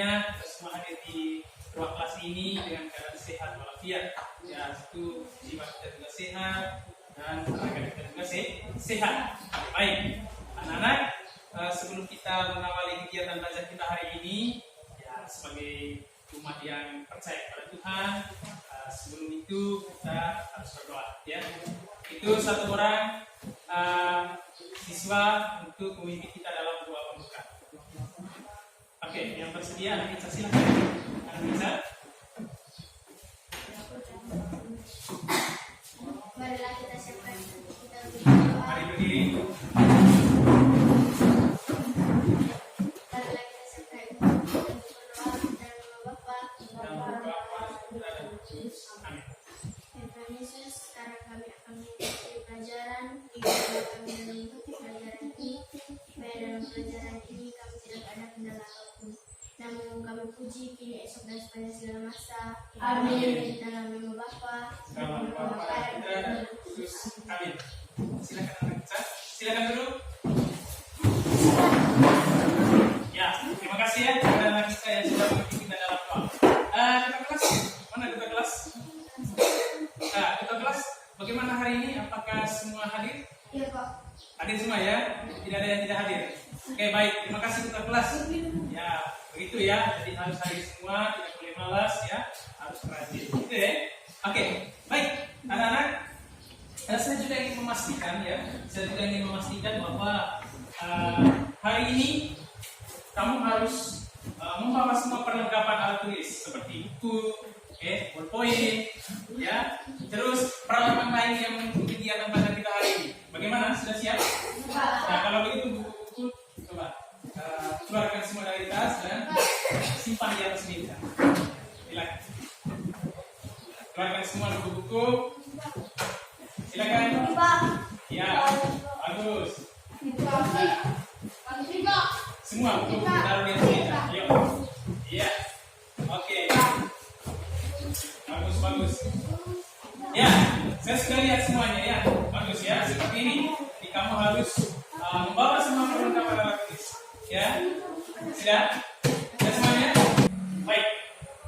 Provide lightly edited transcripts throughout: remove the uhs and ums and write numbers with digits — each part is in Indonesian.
semuanya, kita semua hadir di ruang kelas ini dengan keadaan sehat walafiat. Ya, itu jiwa kita juga sehat dan tenaga kita juga sehat. Baik, anak-anak, sebelum kita mengawali kegiatan belajar kita hari ini, ya sebagai umat yang percaya kepada Tuhan, sebelum itu kita harus berdoa. Ya, itu satu orang siswa untuk memimpin kita dalam doa pembuka. Oke, yang bersedia, anak Ica silakan. Anak Ica. Marilah kita siapkan kita berdoa. Mari berdiri. Marilah kita siapkan kita berdoa dan Bapa. Amin. Tuhan Yesus, sekarang kami akan mengikuti pelajaran. Jika kami mengikuti pelajaran ini, supaya dalam pelajaran ini kami tidak ada kendala apapun. Namun kami puji kini esok dan sepanjang segala masa. Amin. Dalam nama Bapa, Dalam nama Bapa, Putra, dan Roh Kudus. Amin. Silakan anak Ica. Silakan duduk. Ya, terima kasih ya kepada anak Ica yang sudah memimpin kita dalam doa. Ketua kelas, mana ketua kelas? Ketua kelas, bagaimana hari ini? Apakah semua hadir? ya Pak. Hadir semua ya? Tidak ada yang tidak hadir. Oke, baik. Terima kasih ketua kelas. Ya, begitu ya. Jadi harus hadir semua, tidak boleh malas ya. Harus rajin. Gitu ya. Oke, baik. Anak-anak, saya juga ingin memastikan ya. Saya juga ingin memastikan bahwa hari ini kamu harus membawa semua perlengkapan alat tulis seperti buku, ballpoint, ya. Terus peralatan lain yang mendukung kegiatan belajar kita hari ini. Bagaimana? Sudah siap? Nah, kalau begitu buku-buku coba keluarkan semua dari tas dan simpan di atas meja. Silakan. Keluarkan semua buku-buku. Silakan. Ya, bagus. Semua buku taruh di atas meja. Yuk. Iya. Oke. Bagus. Ya, saya sudah lihat semuanya ya. Bagus ya, seperti ini. Jadi kamu harus membawa semua perlengkapan alat tulis. Ya, sudah? Sudah semuanya? Baik,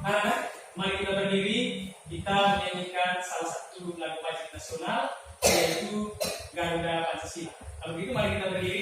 anak-anak, mari kita berdiri. Kita menyanyikan salah satu lagu wajib nasional, yaitu Garuda Pancasila. Kalau begitu, mari kita berdiri.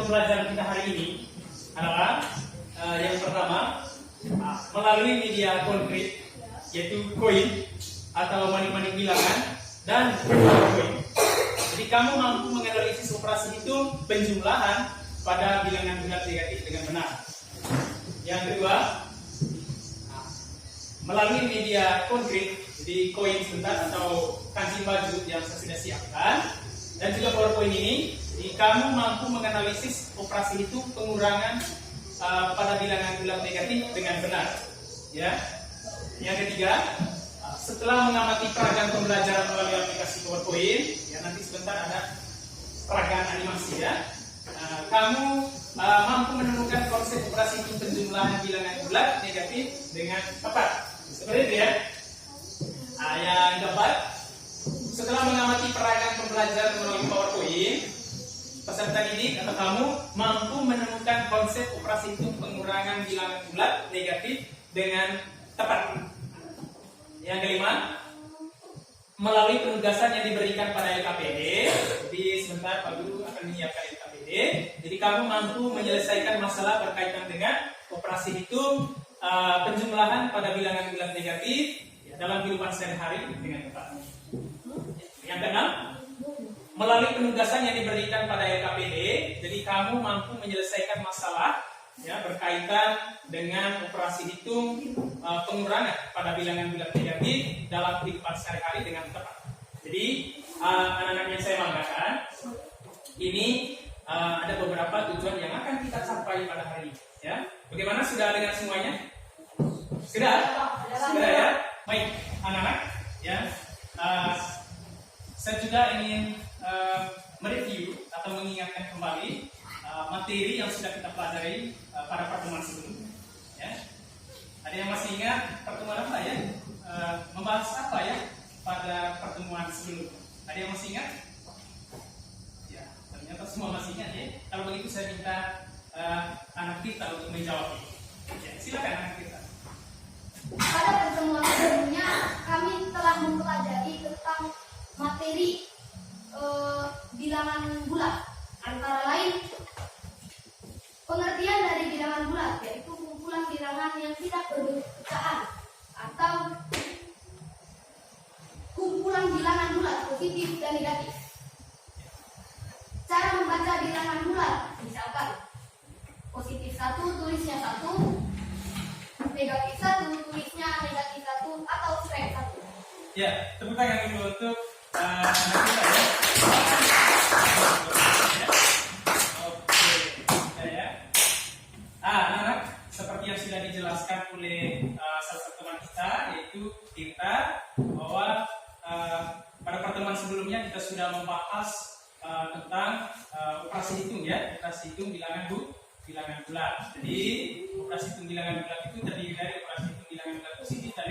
pembelajaran kita hari ini adalah yang pertama melalui media konkret yaitu koin atau manik-manik bilangan dan koin. Jadi kamu mampu menganalisis operasi hitung penjumlahan pada bilangan bulat negatif dengan benar. Yang kedua, melalui media konkret, jadi koin sebentar atau kancing baju yang saya sudah siapkan, dan juga PowerPoint ini, jadi kamu mampu menganalisis operasi hitung pengurangan pada bilangan bulat negatif dengan benar. Ya. Yang ketiga, setelah mengamati peragaan pembelajaran melalui aplikasi PowerPoint, ya nanti sebentar ada peragaan animasi ya. Kamu mampu menemukan konsep operasi hitung penjumlahan bilangan bulat negatif dengan tepat. Seperti itu ya. Yang keempat, setelah mengamati peragaan pembelajaran melalui PowerPoint, peserta didik atau kamu mampu menemukan konsep operasi hitung pengurangan bilangan bulat negatif dengan tepat. Yang kelima, melalui penugasan yang diberikan pada LKPD, jadi sebentar Pak Guru akan menyiapkan LKPD. Jadi kamu mampu menyelesaikan masalah berkaitan dengan operasi hitung penjumlahan pada bilangan bulat negatif ya, dalam kehidupan sehari-hari dengan tepat. Yang keenam, melalui penugasan yang diberikan pada LKPD, jadi kamu mampu menyelesaikan masalah ya, berkaitan dengan operasi hitung pengurangan pada bilangan bulat negatif dalam kehidupan sehari-hari dengan tepat. Jadi anak-anak yang saya banggakan, ini ada beberapa tujuan yang akan kita capai pada hari ini. Ya, bagaimana, sudah dengar semuanya? Sudah ya. Baik, anak-anak. Ya, saya juga ingin mereview atau mengingatkan kembali materi yang sudah kita pelajari pada pertemuan sebelumnya. Ya. Ada yang masih ingat pertemuan apa ya? Membahas apa ya pada pertemuan sebelumnya? Ada yang masih ingat? Ya, ternyata semua masih ingat ya. Kalau begitu saya minta anak kita untuk menjawab. Ya, silakan anak kita. Pada pertemuan sebelumnya kami telah mempelajari tentang materi bilangan bulat, antara lain pengertian dari bilangan bulat, yaitu kumpulan bilangan yang tidak berbentuk pecahan atau kumpulan bilangan bulat positif dan negatif. Cara membaca bilangan bulat, misalkan positif 1 tulisnya 1, negatif 1 tulisnya negatif 1 atau straight 1. Ya, tepuk tangan dulu untuk anak kita ya. Oke, ya. Anak-anak, seperti yang sudah dijelaskan oleh salah satu teman kita, yaitu Tirta, bahwa pada pertemuan sebelumnya kita sudah membahas tentang operasi hitung ya, operasi hitung bilangan bulat. Jadi operasi hitung bilangan bulat itu terdiri dari operasi hitung bilangan bulat positif dan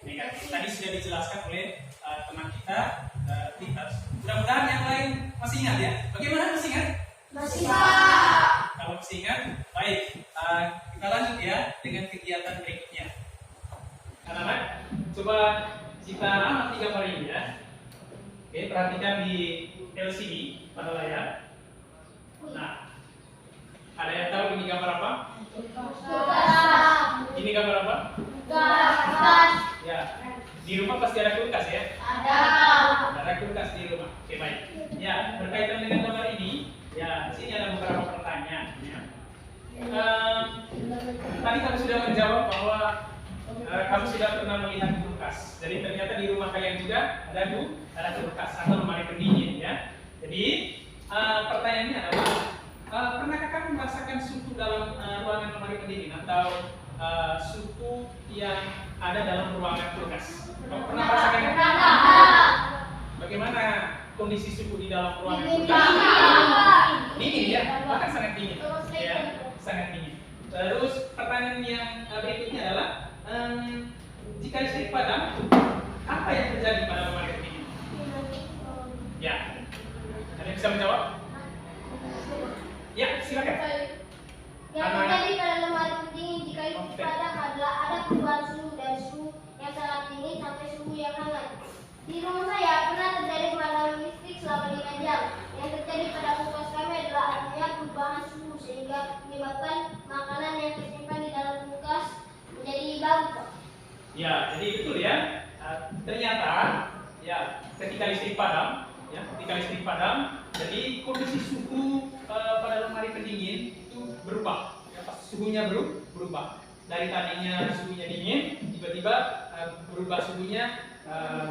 negatif. Tadi sudah dijelaskan oleh teman kita Tirta. Mudah-mudahan yang lain masih ingat ya. Bagaimana, masih ingat? Masih, Pak. Kalau masih ingat, baik. Kita lanjut ya dengan kegiatan berikutnya. Anak-anak, coba kita amati gambar ini ya. Oke, perhatikan di LCD pada layar. Nah, ada yang tahu ini gambar apa? Ini gambar apa? Ya, di rumah pasti ada kulkas ya? Ada kulkas di rumah. Oke, baik. Ya, berkaitan dengan gambar ini, ya, di sini ada beberapa pertanyaan. Ya. Tadi kamu sudah menjawab bahwa kamu sudah pernah melihat kulkas. Jadi ternyata di rumah kalian juga ada kulkas atau lemari pendingin ya. Jadi pertanyaannya adalah pernahkah kamu merasakan suhu dalam ruangan lemari pendingin atau suhu yang ada dalam ruangan kulkas? Kamu pernah merasakan? Bagaimana kondisi suhu di dalam ruangan kulkas? Dingin ya, bahkan sangat dingin. Ya, sangat dingin. Terus pertanyaan yang berikutnya adalah jika listrik padam, apa yang terjadi pada lemari pendingin? Ya, ada yang bisa menjawab? Ya, silakan. Yang terjadi pada lemari pendingin jika listrik padam adalah ada perubahan suhu dari suhu yang sangat dingin sampai suhu yang hangat. Di rumah saya pernah terjadi pemadaman listrik selama 5 jam. Yang terjadi pada kulkas kami adalah adanya perubahan suhu sehingga menyebabkan makanan yang tersimpan di dalam kulkas menjadi bagus. Ya, jadi betul ya. ternyata ya ketika listrik padam, jadi kondisi suhu pada lemari pendingin itu berubah. Ya, pas suhunya berubah. Dari tadinya suhunya dingin, tiba-tiba berubah suhunya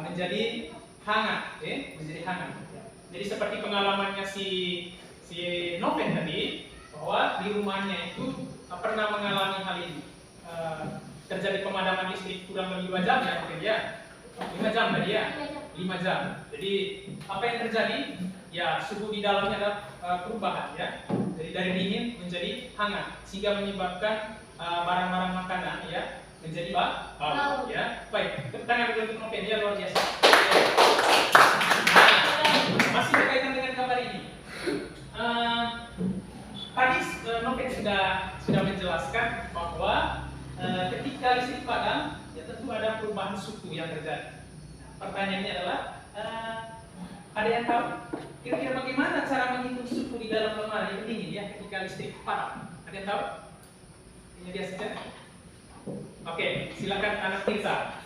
menjadi hangat, menjadi hangat. Jadi seperti pengalamannya si Noven tadi, bahwa di rumahnya itu pernah mengalami hal ini. Terjadi pemadaman listrik kurang lebih 2 jam ya mungkin ya. 5 jam tadi ya. 5 jam. Jadi apa yang terjadi? Ya suhu di dalamnya ada perubahan ya. Jadi dari dingin menjadi hangat sehingga menyebabkan barang-barang makanan ya menjadi bau ya. Baik, tepuk tangan dulu untuk Noven ya, luar biasa. Nah, masih berkaitan dengan kabar ini. Tadi Noven sudah menjelaskan bahwa ketika listrik padam ya tentu ada perubahan suhu yang terjadi. Pertanyaannya adalah ada yang tahu kira-kira bagaimana cara menghitung suhu di dalam lemari pendingin ya ketika listrik padam? Ada yang tahu? Ini dia saja. Oke, silakan anak Tirsa.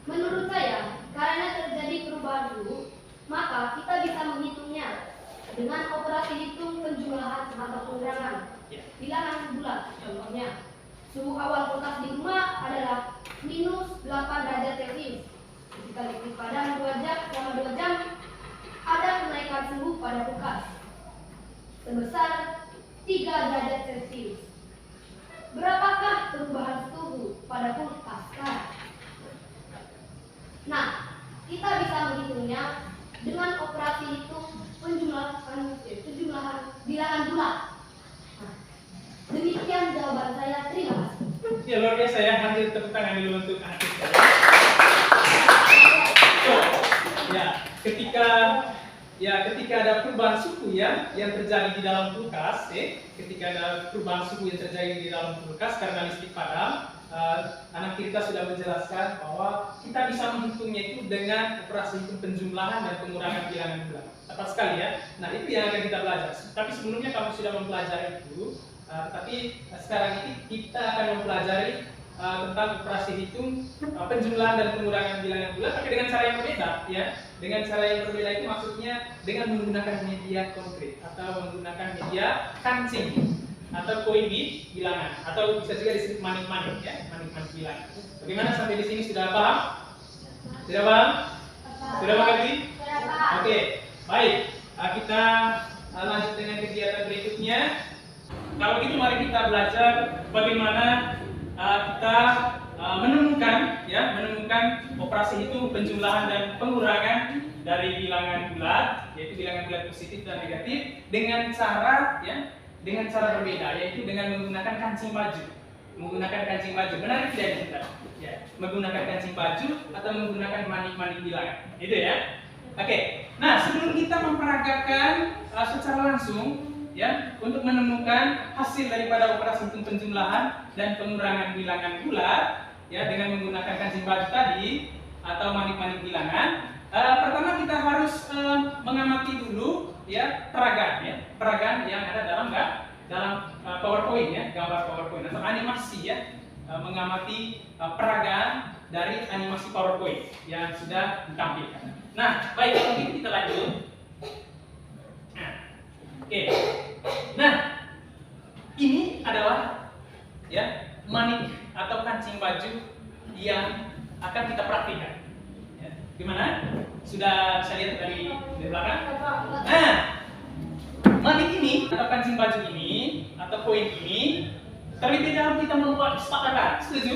Menurut saya, karena terjadi perubahan suhu, maka kita bisa menghitungnya dengan operasi hitung penjumlahan atau pengurangan. Bilangan bulat, contohnya. Suhu awal kulkas di rumah adalah minus 8 derajat Celcius. Ketika listrik padam 2 jam, selama 2 jam, ada kenaikan suhu pada kulkas sebesar 3 derajat Celcius. Berapakah perubahan suhu pada kulkas sekarang? Nah, kita bisa menghitungnya dengan operasi hitung penjumlahan bilangan bulat. Nah, demikian jawaban saya. Terima kasih. Ya luar biasa ya, hadir tepuk tangan dulu untuk anak kita. Ya, ketika ada perubahan suhu ya yang terjadi di dalam kulkas, ketika ada perubahan suhu yang terjadi di dalam kulkas karena listrik padam, anak kita sudah menjelaskan bahwa kita bisa menghitungnya itu dengan operasi hitung penjumlahan dan pengurangan bilangan bulat. Tepat sekali ya. Nah itu yang akan kita belajar. Tapi sebelumnya kamu sudah mempelajari itu. Tapi sekarang ini kita akan mempelajari tentang operasi hitung penjumlahan dan pengurangan bilangan bulat, tapi dengan cara yang berbeda ya. Dengan cara yang berbeda itu maksudnya dengan menggunakan media konkret atau menggunakan media kancing atau koin bilangan atau bisa juga disebut manik-manik ya, manik-manik bilangan. Bagaimana sampai di sini sudah paham? Sudah paham? Sudah mengerti? Oke, baik. Kita lanjut dengan kegiatan berikutnya. Kalau begitu mari kita belajar bagaimana kita menemukan operasi hitung penjumlahan dan pengurangan dari bilangan bulat, yaitu bilangan bulat positif dan negatif dengan cara berbeda, yaitu dengan menggunakan kancing baju. Benar tidak kita? Ya, menggunakan kancing baju atau menggunakan manik-manik bilangan. Itu ya. Oke. Nah, sebelum kita memperagakan secara langsung ya untuk menemukan hasil daripada operasi hitung penjumlahan dan pengurangan bilangan bulat ya dengan menggunakan kancing baju tadi atau manik-manik bilangan, pertama kita harus mengamati dulu ya peragaan yang ada dalam PowerPoint ya, gambar PowerPoint atau animasi ya, mengamati peragaan dari animasi PowerPoint yang sudah ditampilkan. Nah, baik, kalau gitu kita lanjut. Oke. Nah, ini adalah ya manik atau kancing baju yang akan kita praktikkan. Ya. Gimana? Sudah bisa lihat dari belakang? Nah, manik ini atau kancing baju ini atau koin ini terlebih dahulu kita membuat kesepakatan. Setuju?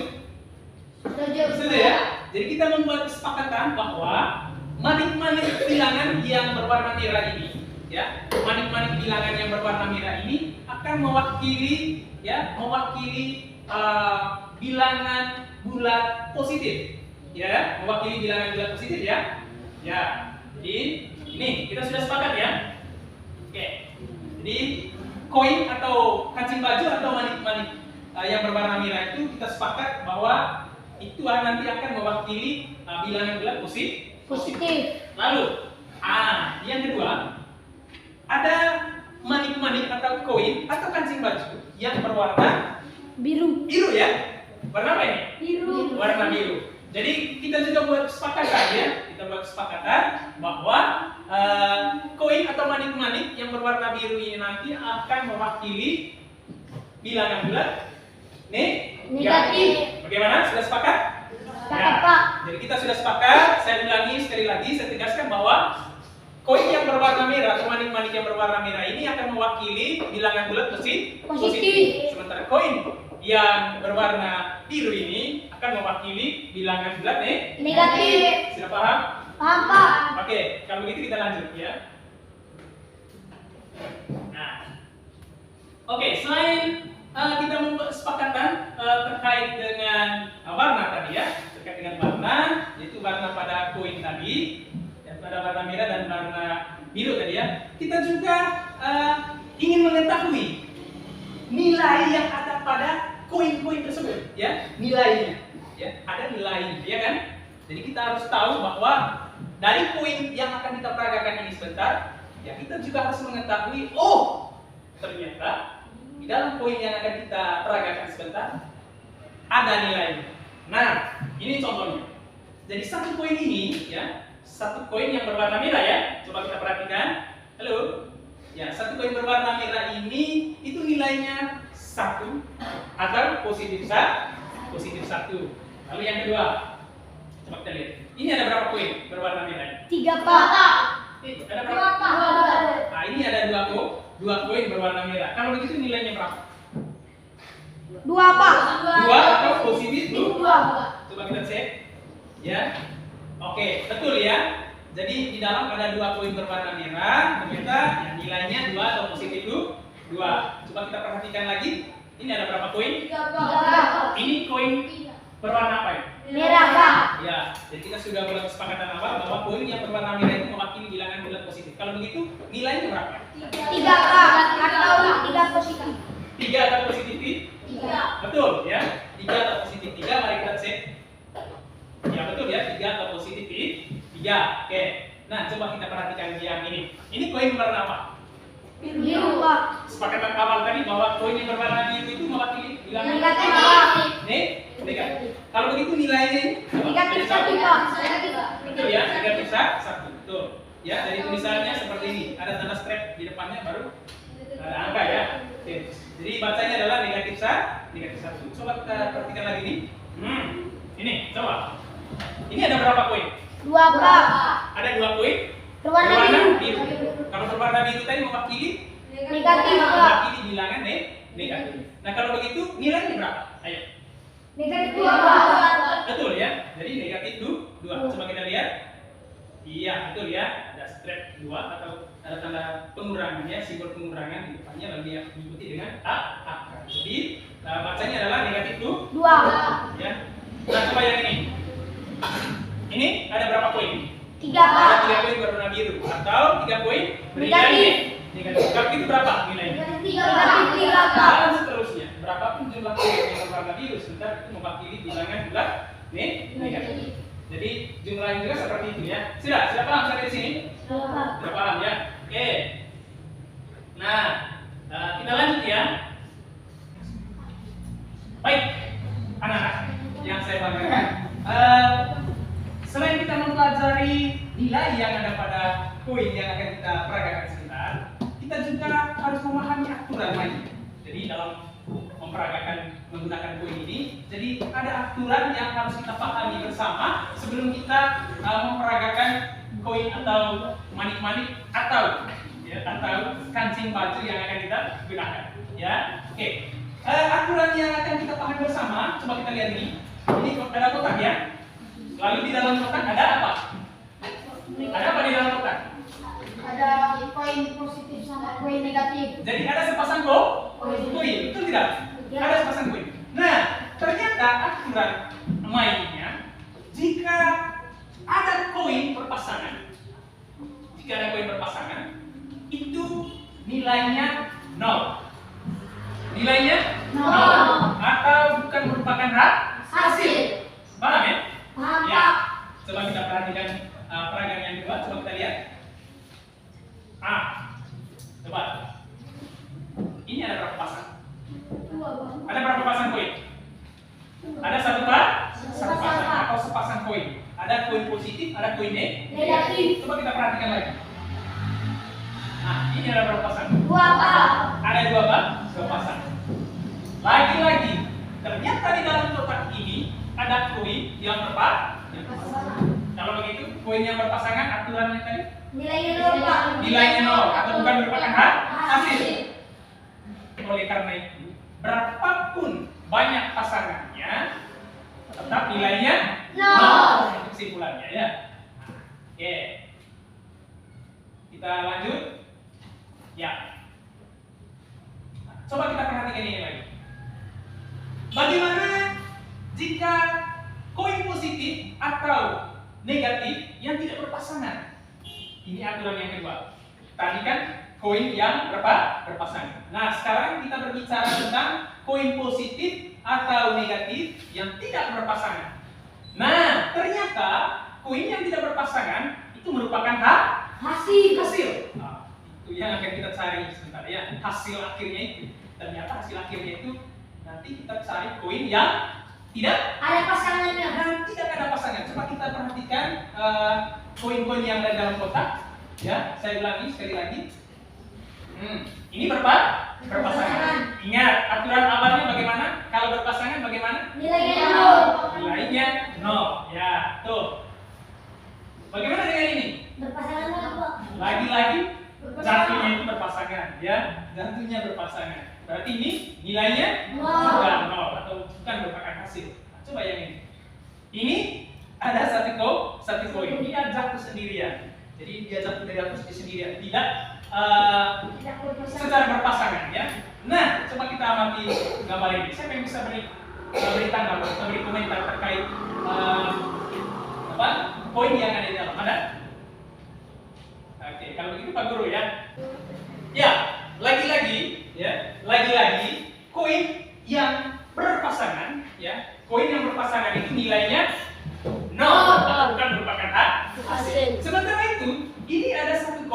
Setuju ya? Jadi kita membuat kesepakatan bahwa manik-manik bilangan yang berwarna merah ini ya, manik-manik bilangan yang berwarna merah ini akan mewakili bilangan bulat positif ya, mewakili bilangan bulat positif ya. Ya, jadi ini kita sudah sepakat ya. Oke, jadi koin atau kancing baju atau manik-manik yang berwarna merah itu kita sepakat bahwa itu nanti akan mewakili bilangan bulat positif. Lalu, yang kedua, ada manik-manik atau koin atau kancing baju yang berwarna biru ya. Warna apa ini? Biru. Warna biru. Jadi kita juga buat kesepakatan ya. Kita buat kesepakatan bahwa koin atau manik-manik yang berwarna biru ini nanti akan mewakili bilangan bulat negatif. Bagaimana? Sudah sepakat? Sepakat, Pak. Jadi kita sudah sepakat. Saya ulangi sekali lagi, saya tegaskan bahwa koin yang berwarna merah atau manik-manik yang berwarna merah ini akan mewakili bilangan bulat positif. Sementara koin yang berwarna biru ini akan mewakili bilangan bulat Negatif. Sudah paham? Paham, Pak. Oke, kalau begitu kita lanjut ya. Nah, oke, selain kita membuat kesepakatan terkait dengan warna tadi ya, terkait dengan warna, yaitu warna pada koin tadi, pada warna merah dan warna biru tadi ya, kita juga ingin mengetahui nilai yang ada pada koin-koin tersebut ya, nilainya ya, ada nilainya ya kan. Jadi kita harus tahu bahwa dari koin yang akan kita peragakan ini sebentar ya, kita juga harus mengetahui, oh ternyata di dalam koin yang akan kita peragakan sebentar ada nilainya. Nah, ini contohnya. Jadi satu koin ini ya, satu koin yang berwarna merah ya, coba kita perhatikan. Halo. Ya, satu koin berwarna merah ini itu nilainya 1 atau positif 1. Lalu yang kedua, coba kita lihat. Ini ada berapa koin berwarna merah? 3, Pak. Ada berapa? 2. Nah, ini ada dua koin berwarna merah. Kalau begitu nilainya berapa? 2, Pak. 2 atau positif 2? 2. Coba kita cek. Ya. Oke, betul ya. Jadi di dalam ada 2 koin berwarna merah, ternyata ya, nilainya 2 atau positif 2. Coba kita perhatikan lagi. Ini ada berapa koin? 3, Pak. Ini koin berwarna apa ya? Merah, Pak. Ya, jadi kita sudah buat kesepakatan awal bahwa koin yang berwarna merah itu mewakili bilangan bulat positif. Kalau begitu, nilainya berapa? 3, Pak. Atau 3 positif. 3 atau positif? 3. Betul ya. 3 atau positif 3, mari kita cek. Ya betul ya, 3 atau positif 3. Oke. Nah, coba kita perhatikan yang ini. Ini koin berwarna apa? Biru, Pak. Kesepakatan awal tadi bahwa koin yang berwarna biru itu mewakili bilangan Negatif, Pak. negatif. Kalau begitu nilainya ini Negatif 1, Pak. betul ya, negatif 1. Betul. Ya, dari tulisannya seperti ini. Ada tanda strap di depannya baru ada angka ya. Oke. Jadi bacanya adalah negatif 1. Coba kita perhatikan lagi nih. Ini, coba. Ini ada berapa koin? 2, Pak. Ada 2 koin Berwarna biru. Kalau berwarna biru tadi mewakili Negatif, Pak. mewakili bilangan negatif. Nah, kalau begitu nilainya berapa? Ayo. Negatif 2, Pak. Betul ya. Jadi negatif 2. Coba kita lihat. Iya, betul ya. Ada strap 2 atau ada tanda pengurangan ya, simbol pengurangan di depannya, lalu yang diikuti dengan A. Jadi bacanya adalah negatif 2. ya. Nah, coba yang ini. Ini ada berapa koin? 3, Ada Pak. 3 koin berwarna biru atau 3 koin Negatif. negatif. Kalau itu berapa nilainya? Negatif 3, Pak. Dan seterusnya. Berapapun jumlah koin yang berwarna biru, sebentar itu mewakili bilangan bulat negatif. Jadi jumlahnya juga seperti itu ya. Sudah paham sampai di sini? Sudah paham ya? Oke. Nah, kita lanjut ya. Baik, anak-anak yang saya banggakan. Selain kita mempelajari nilai yang ada pada koin yang akan kita peragakan sebentar, kita juga harus memahami aturan lain. Jadi dalam memperagakan menggunakan koin ini, jadi ada aturan yang harus kita pahami bersama sebelum kita memperagakan koin atau manik-manik atau kancing baju yang akan kita gunakan. Ya, oke. Aturan yang akan kita pahami bersama, coba kita lihat ini. Ini ada kotak ya. Lalu di dalam kotak ada apa? Ada apa di dalam kotak? Ada koin positif sama koin negatif. Jadi ada sepasang koin, betul tidak? Ya. Ada sepasang koin. Nah, ternyata aturan mainnya jika ada koin berpasangan, itu nilainya 0. Nilainya 0 atau bukan merupakan hasil. Paham ya? Paham, Ya. Pak. Coba kita perhatikan peragaan yang kedua. Coba kita lihat. Coba. Ini ada berapa pasang? 2, Pak. Ada berapa pasang koin? Ada 1 satu pasang atau sepasang koin. Ada koin positif, ada koin Negatif. Coba kita perhatikan lagi. Nah, ini ada berapa pasang? 2 pasang. Ada 2 apa? 2 pasang. Lagi-lagi, ternyata di dalam kotak ini ada koin yang berpasangan. Kalau begitu, koin yang berpasangan aturannya tadi? Nilainya 0, Pak. Nilainya 0 atau bukan merupakan hasil. Oleh karena itu, berapapun banyak pasangannya, tetap nilainya 0. Itu kesimpulannya ya. Oke. Kita lanjut. Ya. Coba kita perhatikan ini lagi. Bagaimana jika koin positif atau negatif yang tidak berpasangan? Ini aturan yang kedua. Tadi kan koin yang berpasangan. Nah, sekarang kita berbicara tentang koin positif atau negatif yang tidak berpasangan. Nah, ternyata koin yang tidak berpasangan itu merupakan hasil. Nah, itu yang akan kita cari sebentar ya. Hasil akhirnya itu. Ternyata hasil akhirnya itu nanti kita cari koin yang tidak Ada pasangannya. tidak ada pasangan. Coba kita perhatikan koin-koin yang ada dalam kotak. Ya, saya ulangi sekali lagi. Ini berpasangan. Ingat aturan awalnya bagaimana? Kalau berpasangan bagaimana? Nilainya 0. Nilainya 0. Ya, tuh. Bagaimana dengan ini? Berpasangan 0, Pak. Lagi-lagi jatuhnya itu berpasangan, ya. Jatuhnya berpasangan. Berarti ini nilainya 0 atau bukan merupakan hasil. Nah, coba yang ini. Ini ada satu koin. Ini ada jatuh sendirian. Jadi dia jatuh dari atas sendirian. Tidak secara berpasangan ya. Nah, coba kita amati gambar ini. Siapa yang bisa beri tanggapan, bisa beri komentar terkait poin yang ada di dalam? Ada? Oke, kalau begitu Pak Guru ya. Ya, lagi-lagi koin yang berpasangan ya. Koin yang berpasangan itu nilainya 0 atau bukan merupakan hasil. Sementara itu, ini ada satu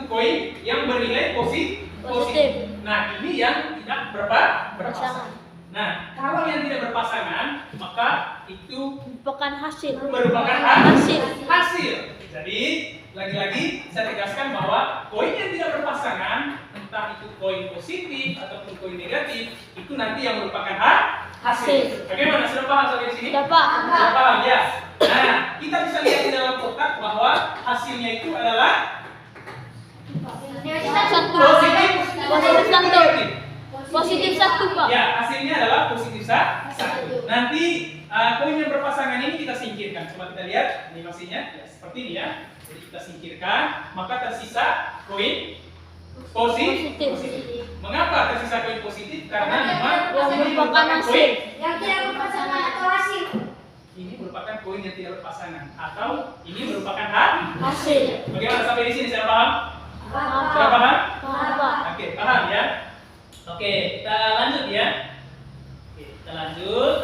koin yang bernilai positif. Nah, ini yang tidak berpasangan. Nah, kalau yang tidak berpasangan, maka itu Merupakan merupakan hasil. Jadi, lagi-lagi saya tegaskan bahwa koin yang tidak berpasangan, entah itu koin positif ataupun koin negatif, itu nanti yang merupakan hasil. Bagaimana? Sudah paham sampai sini? Sudah paham. Ya. Nah, kita bisa lihat di dalam kotak bahwa hasilnya itu adalah Positif 1, Pak. Ya, hasilnya adalah positif 1. Nanti koin yang berpasangan ini kita singkirkan. Coba kita lihat animasinya. Ya, seperti ini ya. Jadi kita singkirkan, maka tersisa koin positif. Mengapa tersisa koin positif? Karena memang Yang ini merupakan hasil. koin. Yang tidak berpasangan atau hasil. Ini merupakan koin yang tidak berpasangan atau ini merupakan Hasil. Bagaimana sampai di sini? Saya paham? Paham, Sudah Pak. paham? Paham, Pak. Oke, paham ya? Oke, kita lanjut ya. Oke, kita lanjut.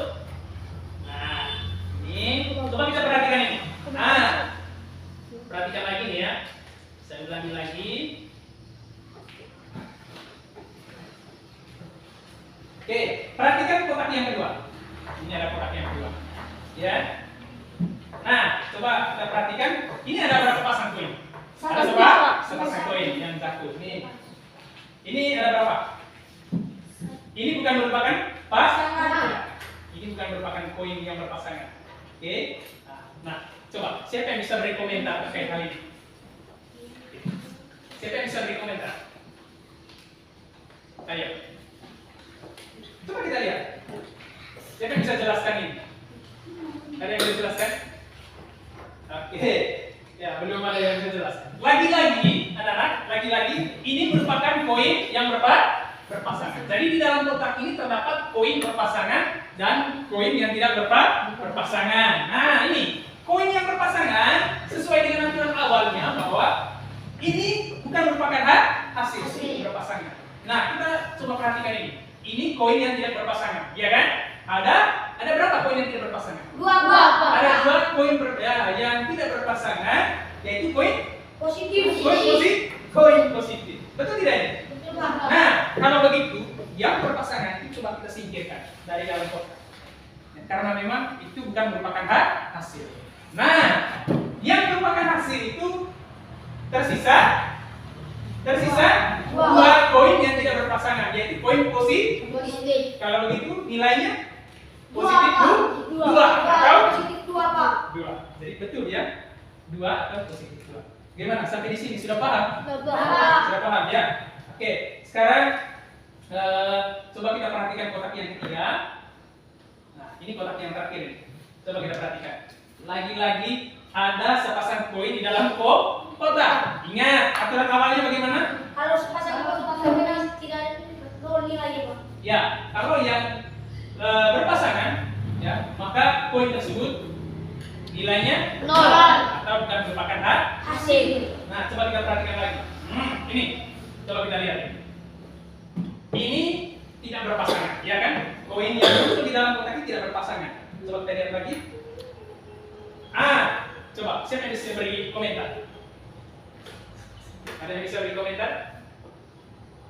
Nah, ini coba kita perhatikan ini. Nah, perhatikan lagi nih ya. Saya ulangi lagi. Oke, perhatikan kotak yang kedua. Ini ada kotak yang kedua. Ya. Nah, coba kita perhatikan. Ini ada berapa pasang koin? Ada sepasang koin yang jatuh. Ini ada berapa? Ini bukan merupakan pasangan. Ini bukan merupakan koin yang berpasangan. Oke. Nah, coba siapa yang bisa beri komentar terkait hal ini? Siapa yang bisa beri komentar? Ayo. Coba kita lihat. Siapa yang bisa jelaskan ini? Ada yang bisa jelaskan? Oke. Ya, belum ada yang bisa jelaskan. Lagi-lagi, anak-anak, lagi-lagi ini merupakan koin yang berpasangan. Jadi di dalam kotak ini terdapat koin berpasangan dan koin yang tidak berpasangan. Nah, ini koin yang berpasangan sesuai dengan aturan awalnya bahwa ini bukan merupakan hasil berpasangan. Nah, kita coba perhatikan ini. Ini koin yang tidak berpasangan, ya kan? Ada berapa koin yang tidak berpasangan? 2, Pak. Ada 2 koin yang tidak berpasangan, yaitu koin Positif. positif. Betul tidak ini? Betul, Pak. Nah, kalau begitu, yang berpasangan itu coba kita singkirkan dari dalam kotak. Nah, karena memang itu bukan merupakan hasil. Nah, yang merupakan hasil itu tersisa dua koin yang tidak berpasangan, yaitu koin positif. Kalau begitu nilainya positif dua atau positif 2, Pak. dua. Jadi betul ya, 2 atau positif 2. Gimana sampai di sini sudah paham? Sudah paham ya. Oke, sekarang coba kita perhatikan kotak yang ketiga. Nah, ini kotak yang terakhir ini. Coba kita perhatikan. Lagi-lagi ada sepasang koin di dalam kotak. Ingat aturan awalnya bagaimana? Harus pasang kotak tidak ada nilainya, Pak. Ya, kalau yang berpasangan, ya, maka koin tersebut nilainya Nol. atau bukan merupakan Hasil. Nah, coba kita perhatikan lagi. Ini, coba kita lihat. Ini tidak berpasangan, ya kan? Koin yang muncul di dalam kotak ini tidak berpasangan. Coba kita lihat lagi. Coba siapa yang bisa beri komentar? Ada yang bisa beri komentar?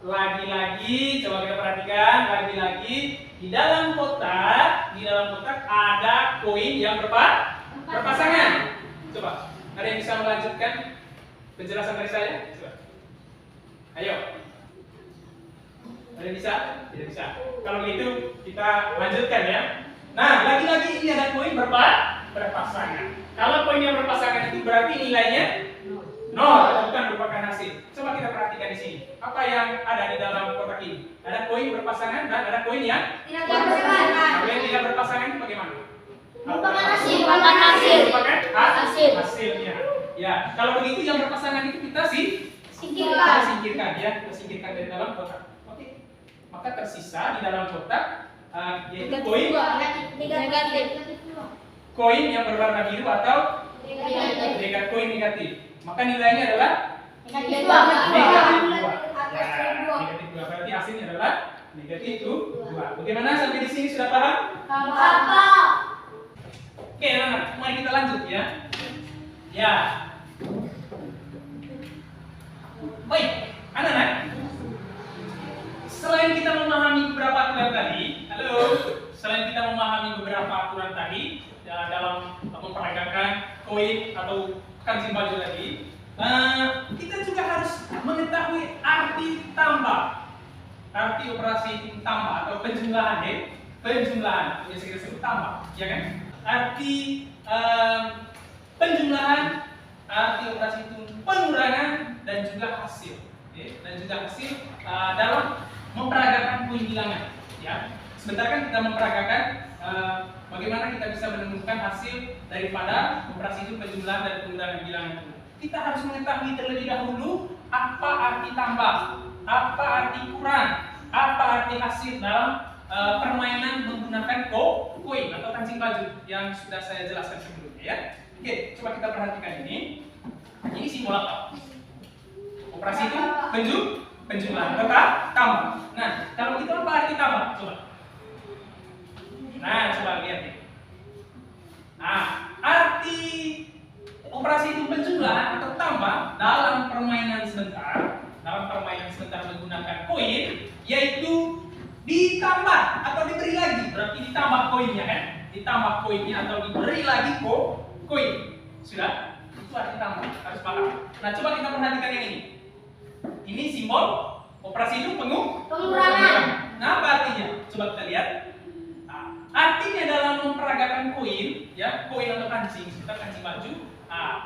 Lagi-lagi, coba kita perhatikan. Lagi-lagi di dalam kotak ada koin yang berpasangan. Coba, ada yang bisa melanjutkan penjelasan dari saya? Coba. Ayo. Ada yang bisa? Tidak bisa. Kalau begitu kita lanjutkan ya. Nah, lagi-lagi ini ada koin berpasangan. Kalau koin yang berpasangan itu berarti nilainya 0 atau bukan merupakan hasil. Coba kita perhatikan di sini. Apa yang ada di dalam kotak ini? Ada koin berpasangan dan ada koin yang Tidak berpasangan. Kalau yang tidak berpasangan itu bagaimana? Merupakan hasil. Merupakan hasil. Merupakan Hasil. hasilnya. Ya, kalau begitu yang berpasangan itu kita Singkirkan. singkirkan ya, kita singkirkan dari dalam kotak. Oke. Maka tersisa di dalam kotak yaitu koin Negatif. koin yang berwarna biru atau koin negatif. Maka nilainya adalah negatif 2. Negatif 2 berarti hasilnya adalah negatif 2. Bagaimana sampai di sini sudah paham? Paham. Oke, anak-anak, mari kita lanjut ya. Ya. Baik, anak-anak. Selain kita memahami beberapa aturan tadi, selain kita memahami beberapa aturan tadi ya, dalam memperagakan koin atau kancing baju tadi, kita juga harus mengetahui arti tambah, arti operasi tambah atau penjumlahan ya, penjumlahan yang saya sebut tambah, ya kan? Arti penjumlahan, arti operasi itu pengurangan dan juga hasil, ya, dan juga hasil dalam memperagakan koin bilangan, ya. Sebentar kan kita memperagakan bagaimana kita bisa menemukan hasil daripada operasi itu penjumlahan dan pengurangan bilangan itu. Kita harus mengetahui terlebih dahulu apa arti tambah, apa arti kurang, apa arti hasil dalam permainan menggunakan koin atau kancing baju yang sudah saya jelaskan sebelumnya ya. Oke, coba kita perhatikan ini. Ini simbol apa? Operasi itu penjumlahan atau tambah. Nah, kalau itu apa arti tambah? Coba. Nah, coba lihat nih. Nah, arti operasi itu penjumlahan atau tambah dalam permainan sebentar menggunakan koin, yaitu ditambah atau diberi lagi, berarti ditambah koinnya kan? Ditambah koinnya atau diberi lagi koin. Sudah? Itu arti tambah, harus paham. Nah, coba kita perhatikan yang ini. Ini simbol operasi itu pengurangan. Nah, apa artinya? Coba kita lihat. Artinya dalam memperagakan koin, ya, koin atau kancing, kita kancing baju,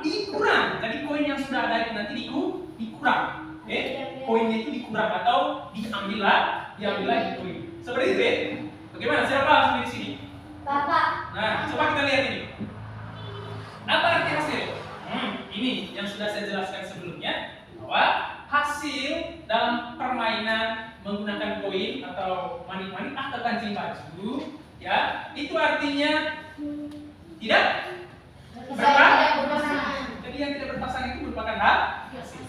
dikurang. Jadi koin yang sudah ada itu nanti dikurang. Koinnya itu dikurang atau diambil lagi koin. Seperti itu ya. Bagaimana? Siapa paham di sini? Bapak. Nah, coba kita lihat ini. Apa arti hasil? Ini yang sudah saya jelaskan sebelumnya bahwa hasil dalam permainan menggunakan koin atau manik-manik atau kancing baju, ya, itu artinya tidak berpasangan. Jadi yang tidak berpasangan itu merupakan hasil.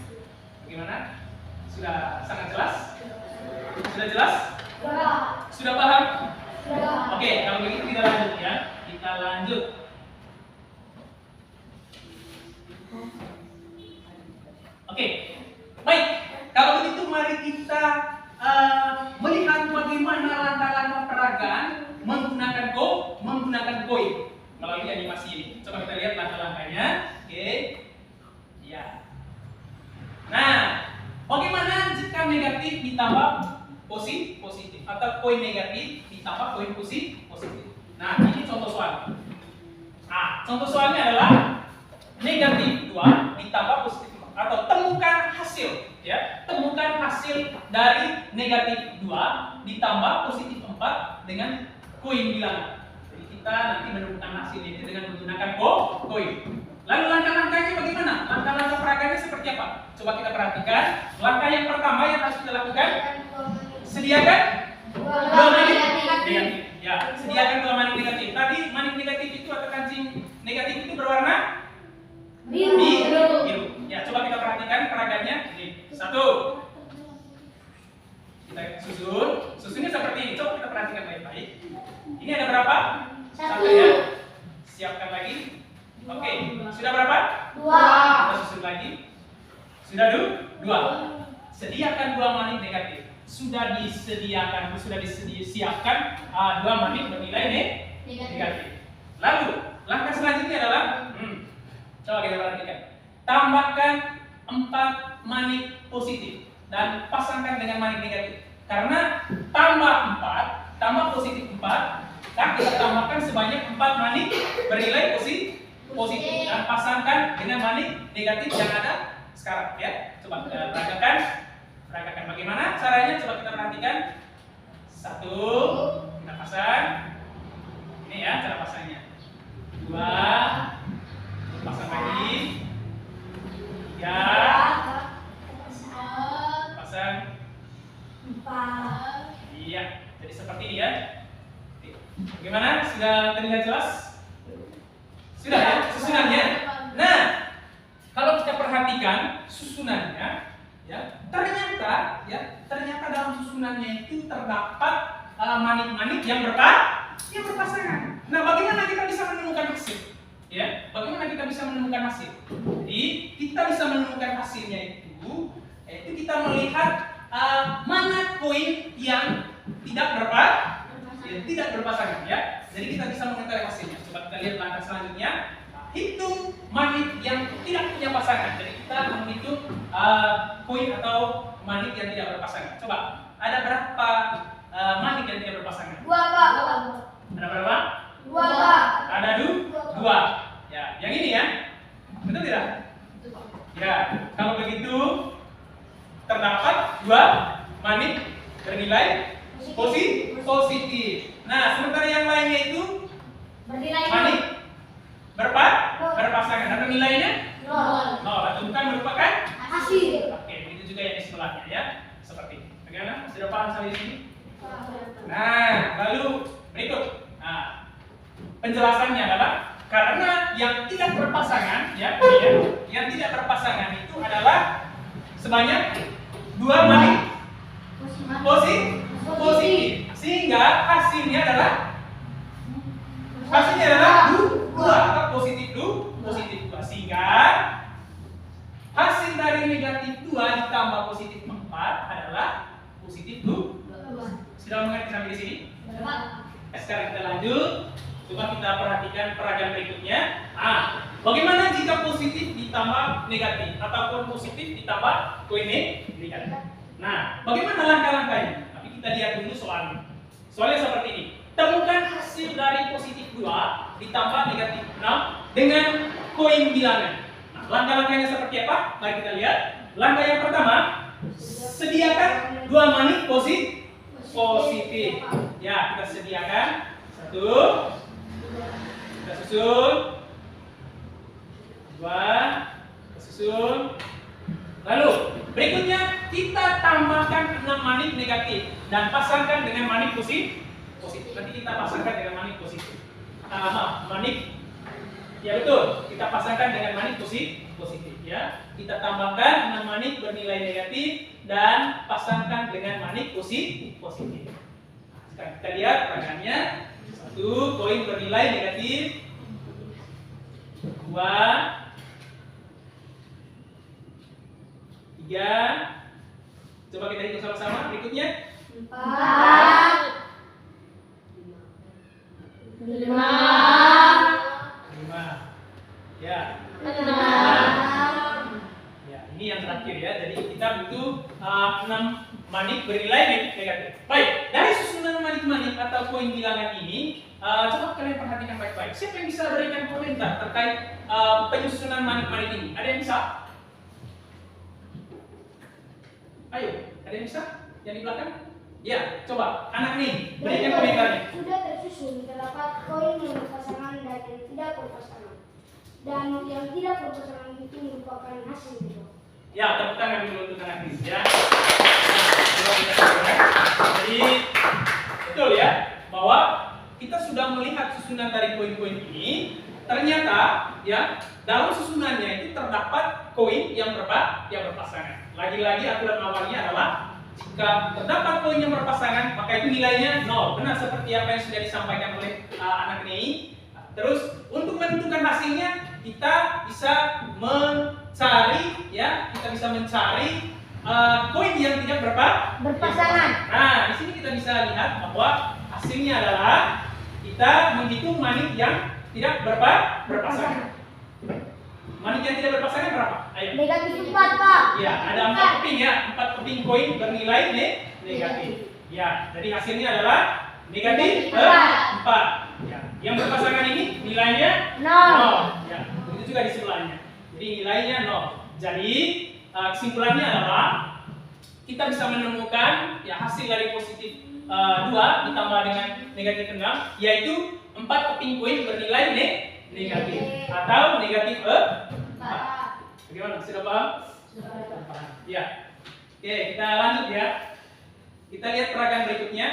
Bagaimana? Sudah sangat jelas? Sudah jelas? Sudah paham? Oke, kalau begitu kita lanjut ya. Kita lanjut. Oke, baik. Kalau begitu mari kita melihat bagaimana langkah-langkah peragaan menggunakan negatif ditambah positif atau koin negatif ditambah koin positif. Nah, ini contoh soal. Nah, contoh soalnya adalah negatif 2 ditambah positif 4 atau temukan hasil ya. Temukan hasil dari negatif 2 ditambah positif 4 dengan koin bilangan. Jadi kita nanti menemukan hasilnya itu dengan menggunakan koin. Lalu langkah-langkahnya bagaimana? Langkah-langkah peraganya seperti apa? Coba kita perhatikan. Langkah yang pertama yang harus kita lakukan, sediakan dua manik negatif. Ya, sediakan dua manik negatif. Tadi manik negatif itu atau kancing negatif itu berwarna biru. Ya, coba kita perhatikan peraganya. Ini satu. Kita susunnya seperti ini. Coba kita perhatikan baik-baik. Ini ada berapa? Satu ya. Siapkan lagi. Oke, sudah berapa? 2. Kita susun lagi. Sudah 2. Sediakan 2 manik negatif. Sudah disiapkan 2 manik bernilai negatif. Lalu, langkah selanjutnya adalah coba kita perhatikan. Tambahkan 4 manik positif dan pasangkan dengan manik negatif. Karena tambah 4, tambah positif 4, kan kita tambahkan sebanyak 4 manik bernilai positif dan pasangkan dengan manik negatif yang ada sekarang ya. Coba kita peragakan bagaimana caranya, coba kita perhatikan. Satu, kita pasang. Ini ya cara pasangnya. 2, pasang lagi. 3, pasang. 4. Iya, jadi seperti ini ya. Bagaimana? Sudah terlihat jelas? Sudah ya susunannya. Nah, kalau kita perhatikan susunannya, ya ternyata dalam susunannya itu terdapat manik-manik yang berpasangan. Nah, bagaimana kita bisa menemukan hasil? Ya, bagaimana kita bisa menemukan hasil? Jadi kita bisa menemukan hasilnya itu, yaitu kita melihat mana koin yang tidak berpasangan ya. Jadi kita bisa mengetahui hasilnya. Coba kita lihat langkah selanjutnya. Hitung manik yang tidak punya pasangan. Jadi kita menghitung koin atau manik yang tidak berpasangan. Coba, ada berapa manik yang tidak berpasangan? 2, Pak. Ada berapa? 2, Pak. Ada 2. Ya, yang ini ya. Betul tidak? Ya, kalau begitu terdapat 2 manik bernilai positif. Nah, sementara yang lainnya itu Bernilai manik berpasangan dan nilainya 0. atau bukan merupakan Hasil. Oke, begitu juga yang di sebelahnya ya. Seperti ini. Bagaimana? Sudah paham sampai di sini? Nah, lalu berikut. Nah, penjelasannya adalah karena yang tidak berpasangan ya, yang tidak berpasangan itu adalah sebanyak 2 manik positif, sehingga hasilnya adalah 2 atau positif 2, sehingga hasil dari negatif 2 ditambah positif 4 adalah positif 2. Sudah mengerti sampai di sini? Sekarang kita lanjut. Coba kita perhatikan peragaan berikutnya. Bagaimana jika positif ditambah negatif ataupun positif ditambah koin negatif? Nah, bagaimana langkah-langkahnya? Tapi kita lihat dulu soalnya. Soalnya seperti ini. Temukan hasil dari positif 2 ditambah negatif 6 dengan koin bilangan. Nah, langkah-langkahnya seperti apa? Mari kita lihat. Langkah yang pertama, sediakan 2 manik positif. Ya, kita sediakan. 1, kita susun. 2, kita susun. Lalu berikutnya kita tambahkan 6 manik negatif dan pasangkan dengan manik positif. Nanti kita pasangkan dengan manik positif. Manik, ya betul. Kita pasangkan dengan manik positif ya. Kita tambahkan 6 manik bernilai negatif dan pasangkan dengan manik positif. Sekarang kita lihat peragaannya. 1, koin bernilai negatif. 2, 3. Coba kita hitung sama-sama. Berikutnya 4, 5, 5. Ya. 6. Ya, ini yang terakhir ya. Jadi kita butuh 6 manik bernilai negatif. Baik, dari susunan manik-manik atau koin bilangan ini, coba kalian perhatikan baik-baik. Siapa yang bisa berikan komentar terkait penyusunan manik-manik ini? Ada yang bisa? Ayo, ada yang bisa? Yang di belakang? Ya, coba anak nih berikan komentarnya. Sudah tersusun terdapat koin yang berpasangan dan yang tidak berpasangan. Dan yang tidak berpasangan itu merupakan hasil itu. Ya, tepuk tangan dulu untuk anak ini ya. Jadi betul ya bahwa kita sudah melihat susunan dari koin-koin ini. Ternyata ya dalam susunannya itu terdapat koin yang berpasangan. Lagi-lagi aturan awalnya adalah jika terdapat koin yang berpasangan maka itu nilainya 0. Benar seperti apa yang sudah disampaikan oleh anak ini. Terus untuk menentukan hasilnya kita bisa mencari ya, kita bisa mencari koin yang tidak Berpasangan. Nah, di sini kita bisa lihat bahwa hasilnya adalah kita menghitung manik yang tidak berpasangan. Manik yang tidak berpasangan berapa? Ayo. Negatif 4, Pak. Ya, ada 4 keping ya, 4 keping koin bernilai negatif. Ya, jadi hasilnya adalah negatif 4. Ya, yang berpasangan ini nilainya 0. Ya, begitu juga di sebelahnya. Jadi nilainya 0. Jadi kesimpulannya adalah kita bisa menemukan ya hasil dari positif 2 ditambah dengan negatif 6, yaitu 4 keping koin bernilai negatif atau negatif 4. Bagaimana? Sudah paham? Sudah paham. Ya. Oke, kita lanjut ya. Kita lihat peragaan berikutnya.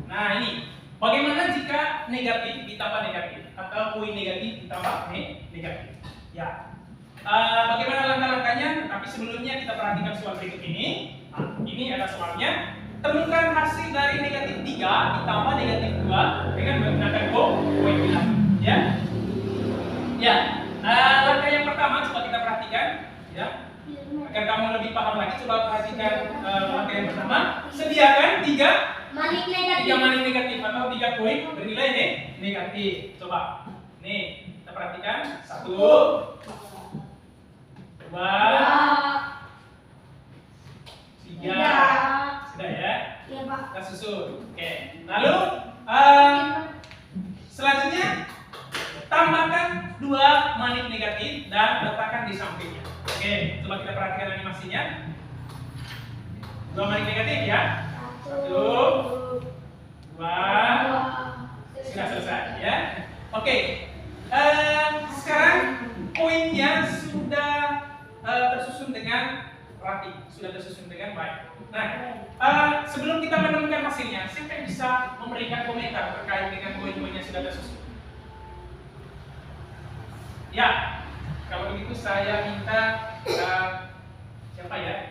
Nah, ini. Bagaimana jika negatif ditambah negatif atau koin negatif ditambah negatif? Ya. Bagaimana langkah-langkahnya? Tapi sebelumnya kita perhatikan soal berikut ini. Nah, ini ada soalnya. Temukan hasil dari negatif 3 ditambah negatif 2 dengan menggunakan koin bilangan. Ya. Ya. Langkah yang pertama coba kita perhatikan. Ya. Agar kamu lebih paham lagi, coba perhatikan langkah yang pertama. Sediakan 3 Manik negatif. 3 manik negatif atau 3 koin bernilai negatif. Coba. Nih, kita perhatikan. 1, 2, 3. Sudah ya? Iya, Pak. Kita susun. Oke. Lalu selanjutnya tambahkan 2 manik negatif dan letakkan di sampingnya. Oke, coba kita perhatikan animasinya. 2 manik negatif ya. 1, 2, sudah selesai ya. Oke. Sekarang koinnya sudah tersusun dengan rapi, sudah tersusun dengan baik. Nah, sebelum kita menemukan hasilnya, siapa yang bisa memberikan komentar terkait dengan koin-koinnya sudah tersusun? Ya, kalau begitu saya minta siapa ya?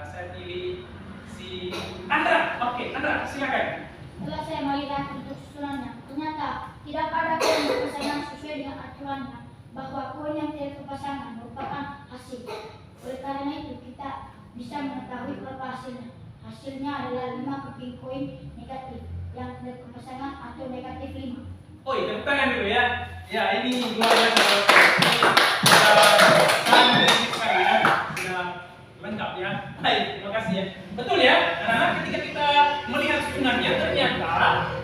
Saya pilih si Andra. Oke, Andra, silakan. Setelah saya melihat untuk susunannya, ternyata tidak ada koin berpasangan sesuai dengan aturannya, bahwa koin yang tidak berpasangan merupakan hasil. Oleh karena itu kita bisa mengetahui berapa hasilnya. Hasilnya adalah 5 keping koin negatif yang tidak berpasangan atau negatif 5. Oh iya, tepuk tangan dulu ya. Ya, ini luar biasa. Sangat sekali ya. Sudah lengkap ya. Baik, terima kasih ya. Betul ya, karena ketika kita melihat susunannya ternyata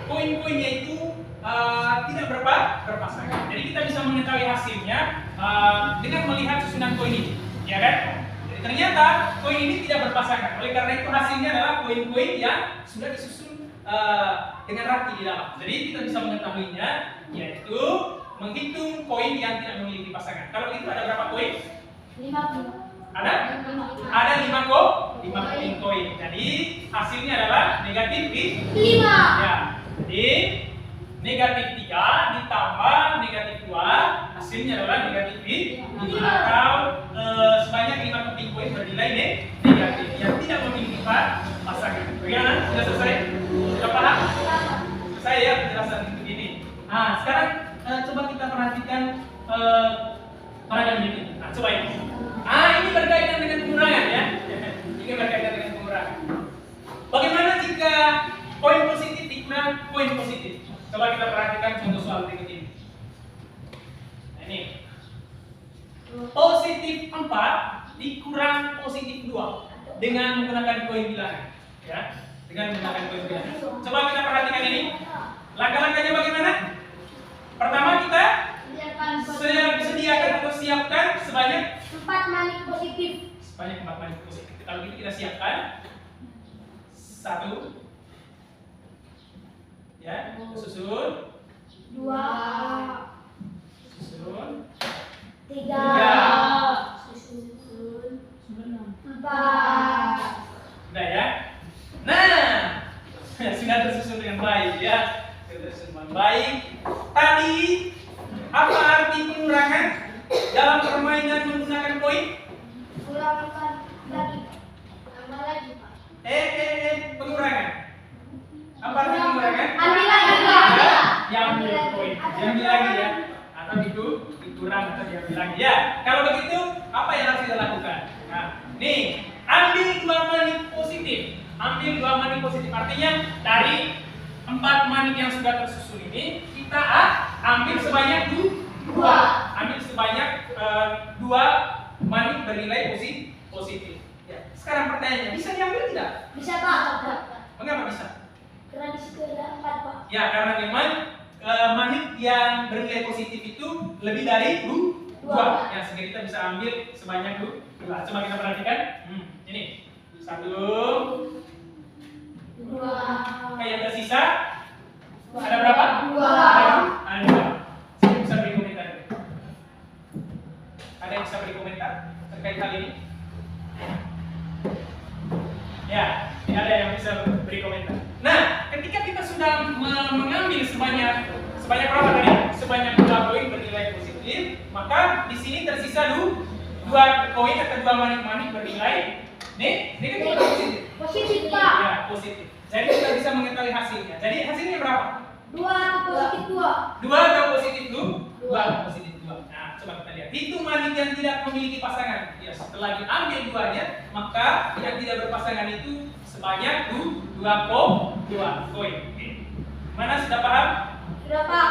koin-koinnya itu tidak berpasangan. Jadi kita bisa mengetahui hasilnya dengan melihat susunan koin ini, ya kan? Jadi ternyata koin ini tidak berpasangan. Oleh karena itu hasilnya adalah koin-koin yang sudah disusun dengan rapi di dalam. Jadi kita bisa mengetahuinya, yaitu menghitung koin yang tidak memiliki pasangan. Kalau itu ada berapa koin? 5. Ada 5 keping koin. Jadi hasilnya adalah negatif 5. Ya. Jadi negatif 3 ditambah negatif 2, hasilnya adalah negatif 5 atau sebanyak 5 keping koin bernilai negatif yang tidak memiliki pasangan. Bagaimana? Sudah selesai? Sudah paham? Selesai ya penjelasan untuk ini. Nah, sekarang coba kita perhatikan paragraf ini. Nah, coba ini. Ini berkaitan dengan pengurangan ya. Ini berkaitan dengan pengurangan. Bagaimana jika koin positif dikena koin positif? Coba kita perhatikan contoh soal berikut ini. Nah, ini. positif 4 dikurang positif 2 dengan menggunakan koin bilangan, ya. Dengan menggunakan koin bilangan. Coba kita perhatikan ini. Langkah-langkahnya bagaimana? Pertama kita sediakan atau siapkan sebanyak 4 manik positif. sebanyak 4 manik positif. Kalau gitu kita siapkan 1, ya, susun, 2, susun, 3, 4. udah ya. Nah, sudah tersusun dengan baik ya. Sudah tersusun dengan baik. Tadi apa arti pengurangan dalam permainan menggunakan koin? Kurangkan lagi. Tambah lagi, Pak. Pengurangan. Apa arti pengurangan? Ambil lagi, Pak. Ya, ambil koin. Diambil lagi ya. Atau itu dikurang atau diambil lagi ya. Kalau begitu, apa yang harus kita lakukan? Nah, nih, ambil 2 manik positif. Ambil 2 manik positif. Artinya dari 4 manik yang sudah tersusun ini, kita ambil sebanyak 2. Ambil sebanyak 2 manik bernilai positif. Ya. Sekarang pertanyaannya, bisa diambil tidak? Bisa, Pak. Mengapa bisa? Karena di situ ada 4, Pak. Ya, karena memang manik yang bernilai positif itu lebih dari 2. Ya, sehingga kita bisa ambil sebanyak 2. Coba kita perhatikan. Ini 1. 2. Yang tersisa ada berapa? 2. Ada 2. Saya bisa beri komentar. Ada yang bisa beri komentar terkait hal ini? Ya, ini ada yang bisa beri komentar. Nah, ketika kita sudah mengambil sebanyak berapa tadi? Sebanyak 2 koin bernilai positif, maka di sini tersisa 2 koin atau 2 manik-manik bernilai ini kan juga positif. Positif, Pak. Ya, positif. Jadi kita bisa mengetahui hasilnya. Jadi hasilnya berapa? 2 atau positif 2? 2 atau positif 2? Positif 2. Nah, coba kita lihat. Hitung manik yang tidak memiliki pasangan. Ya, setelah diambil 2-nya, maka yang tidak berpasangan itu sebanyak 2 koin. Oke. Mana sudah paham? Sudah, Pak.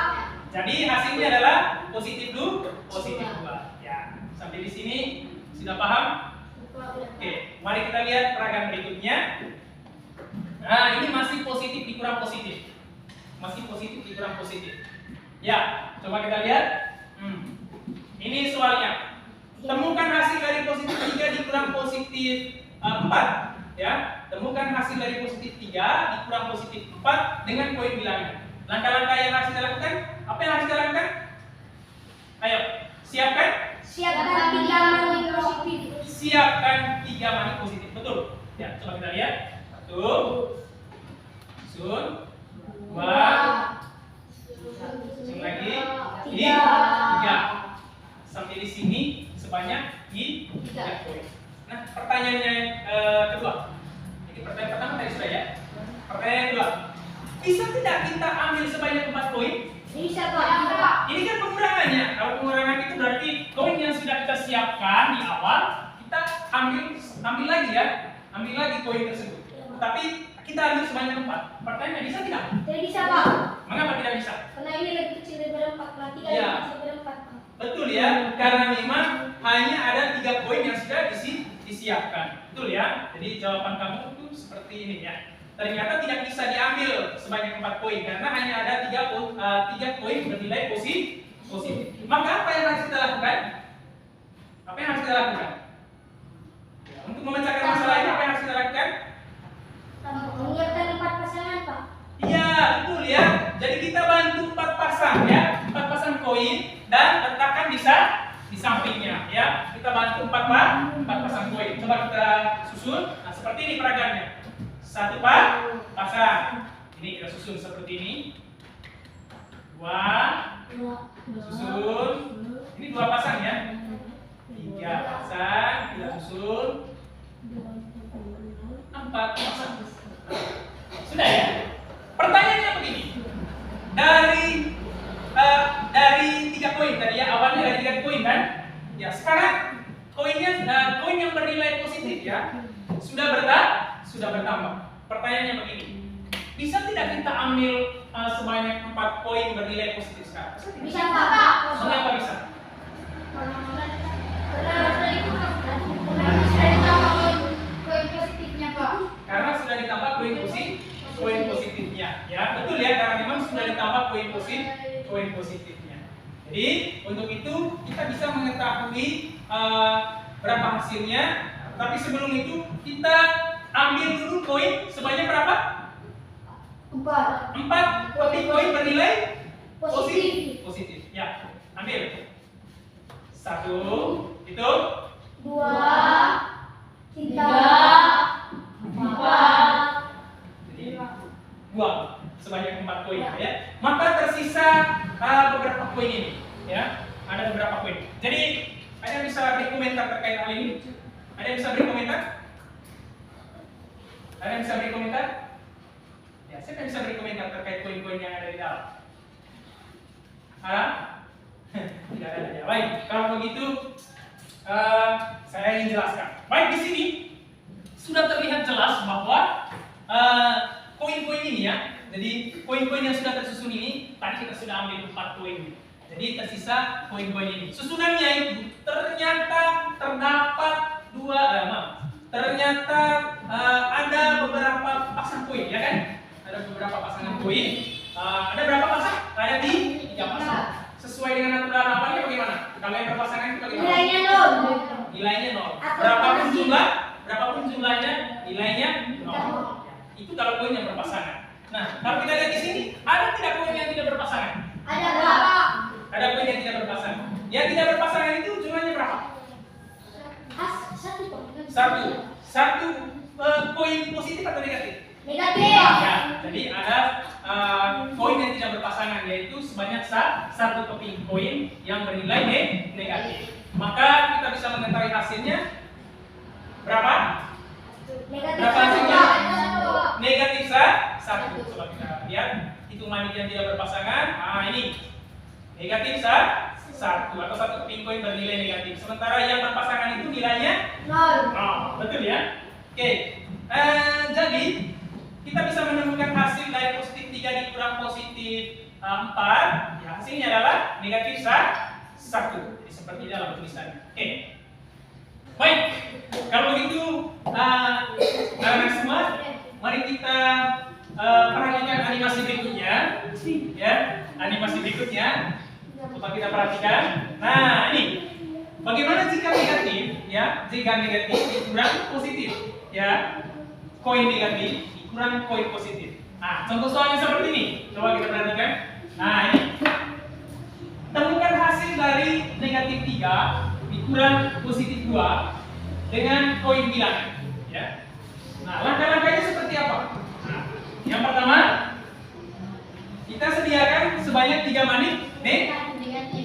Jadi hasilnya adalah positif 2. Ya, sampai di sini sudah paham? Oke, mari kita lihat peragaan berikutnya. Nah, ini masih positif dikurang positif. Masih positif dikurang positif. Ya, coba kita lihat. Ini soalnya. Temukan hasil dari positif 3 dikurang positif 4. Ya, temukan hasil dari positif 3 dikurang positif 4 dengan koin bilangan. Langkah-langkah yang harus kita lakukan? Apa yang harus kita lakukan? Ayo, siapkan. Siapkan 3 manik positif. Siapkan 3 manik positif. Betul. Ya, coba kita lihat. 1, susun, 2, susun lagi, 3. Sampai di sini sebanyak 3 koin. Nah, pertanyaannya kedua. Jadi pertanyaan pertama tadi sudah ya. Pertanyaan kedua. Bisa tidak kita ambil sebanyak 4 koin? Bisa, Pak. Ini kan pengurangannya. Kalau pengurangan itu berarti koin yang sudah kita siapkan di awal, kita ambil lagi ya. Ambil lagi koin tersebut. Tapi kita ambil sebanyak 4. Pertanyaannya bisa tidak? Tidak bisa, Pak. Mengapa tidak bisa? Karena ini lebih kecil daripada 4. Berarti kan Iya. bisa berempat, Pak. Betul ya, karena memang hanya ada 3 koin yang sudah disiapkan. Betul ya. Jadi jawaban kamu itu seperti ini ya. Ternyata tidak bisa diambil sebanyak 4 koin karena hanya ada 3 koin bernilai positif. Maka apa yang harus kita lakukan? Apa yang harus kita lakukan? Ya, untuk memecahkan masalah ini apa yang harus kita lakukan? Menyiapkan 4 pasangan, Pak. Iya, betul ya. Jadi kita bantu 4 pasang ya, 4 pasang koin dan letakkan di sampingnya ya. Kita bantu 4 pasang koin. Coba kita susun. Nah, seperti ini peragaannya. 1 pasang. Ini kita susun seperti ini. 2 susun. Ini 2 pasang ya. 3 pasang, kita susun. 4 pasang. Sudah ya? Pertanyaannya begini. Dari 3 koin tadi ya, awalnya dari 3 koin kan? Ya, sekarang koin yang bernilai positif ya sudah bertambah. Pertanyaannya begini. Bisa tidak kita ambil sebanyak 4 koin bernilai positif sekarang? Bisa, Pak. Mengapa bisa? Karena sudah ditambah koin positifnya, ya betul ya, karena memang sudah ditambah koin positifnya. Jadi untuk itu kita bisa mengetahui berapa hasilnya, tapi sebelum itu kita ambil dulu koin sebanyak berapa? 4 tapi koin bernilai positif. Ya, ambil 1, itu 2, 3, 4. jadi buang sebanyak 4 koin ya. Maka tersisa beberapa koin ini ya. Ada beberapa koin. Jadi ada yang bisa beri komentar terkait hal ini? Ada yang bisa beri komentar? Ada yang bisa beri komentar? Ya, siapa yang bisa beri komentar terkait koin-koin yang ada di dalam? Tidak ada ya. Baik, kalau begitu saya ingin jelaskan. Baik, di sini sudah terlihat jelas bahwa koin-koin ini ya. Jadi koin-koin yang sudah tersusun ini tadi kita sudah ambil 4 koin. Jadi tersisa koin-koin ini. Susunannya itu ternyata terdapat ternyata ada beberapa pasang koin, ya kan? Ada beberapa pasangan koin. Ada berapa pasang? Ada di 3 pasang. Sesuai dengan aturan apanya bagaimana? Kalau yang berpasangan itu bagaimana? Nilainya 0. Nilainya 0. Berapapun jumlahnya, nilainya 0. Itu kalau koin yang berpasangan. Nah, kalau kita lihat di sini, ada tidak koin yang tidak berpasangan? Ada berapa? Ada koin yang tidak berpasangan. Yang tidak berpasangan itu jumlahnya berapa? Satu koin positif atau negatif? Negatif. Ya, jadi ada koin yang tidak berpasangan, yaitu sebanyak 1 keping koin yang bernilai negatif. Maka kita bisa mengetahui hasilnya berapa? Negatif. Berapa hasilnya? 1. Negatif 1. Coba kita lihat hitungan yang tidak berpasangan. Ini negatif 1 atau 1 keping koin bernilai negatif. Sementara yang berpasangan itu nilainya 0. betul ya? Oke. Jadi kita bisa menemukan hasil dari positif 3 dikurang positif 4. Ya, hasilnya adalah negatif 1. Jadi seperti dalam tulisannya. Oke. Baik. Kalau begitu, anak-anak semua, mari kita perhatikan animasi berikutnya. Ya, animasi berikutnya. Coba kita perhatikan. Nah, ini bagaimana jika negatif? Ya, jika negatif dikurang positif. Ya, koin negatif dikurang koin positif. Nah, contoh soalnya seperti ini. Coba kita perhatikan. Nah, ini. Temukan hasil dari negatif 3 dikurang positif 2 dengan koin bilangan. Ya. Nah, langkah-langkahnya seperti apa? Nah, yang pertama, kita sediakan sebanyak 3 manik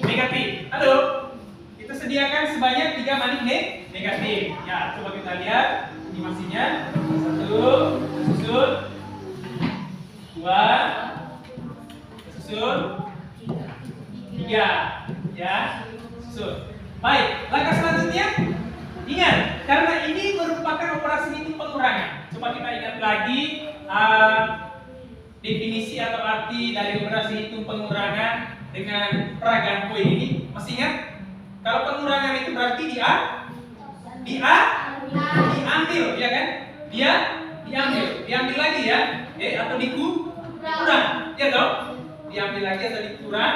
negatif. Halo. Kita sediakan sebanyak 3 manik negatif. Ya, coba kita lihat animasinya. 1, susun. 2, susun. 3, ya, susun. Baik, langkah selanjutnya, ingat, karena ini merupakan operasi hitung pengurangan. Coba kita ingat lagi definisi atau arti dari operasi hitung pengurangan dengan peragaan koin ini. Masih ingat? Kalau pengurangan itu berarti diambil, ya kan? Diambil lagi ya, atau dikurang, ya toh? Diambil lagi atau dikurang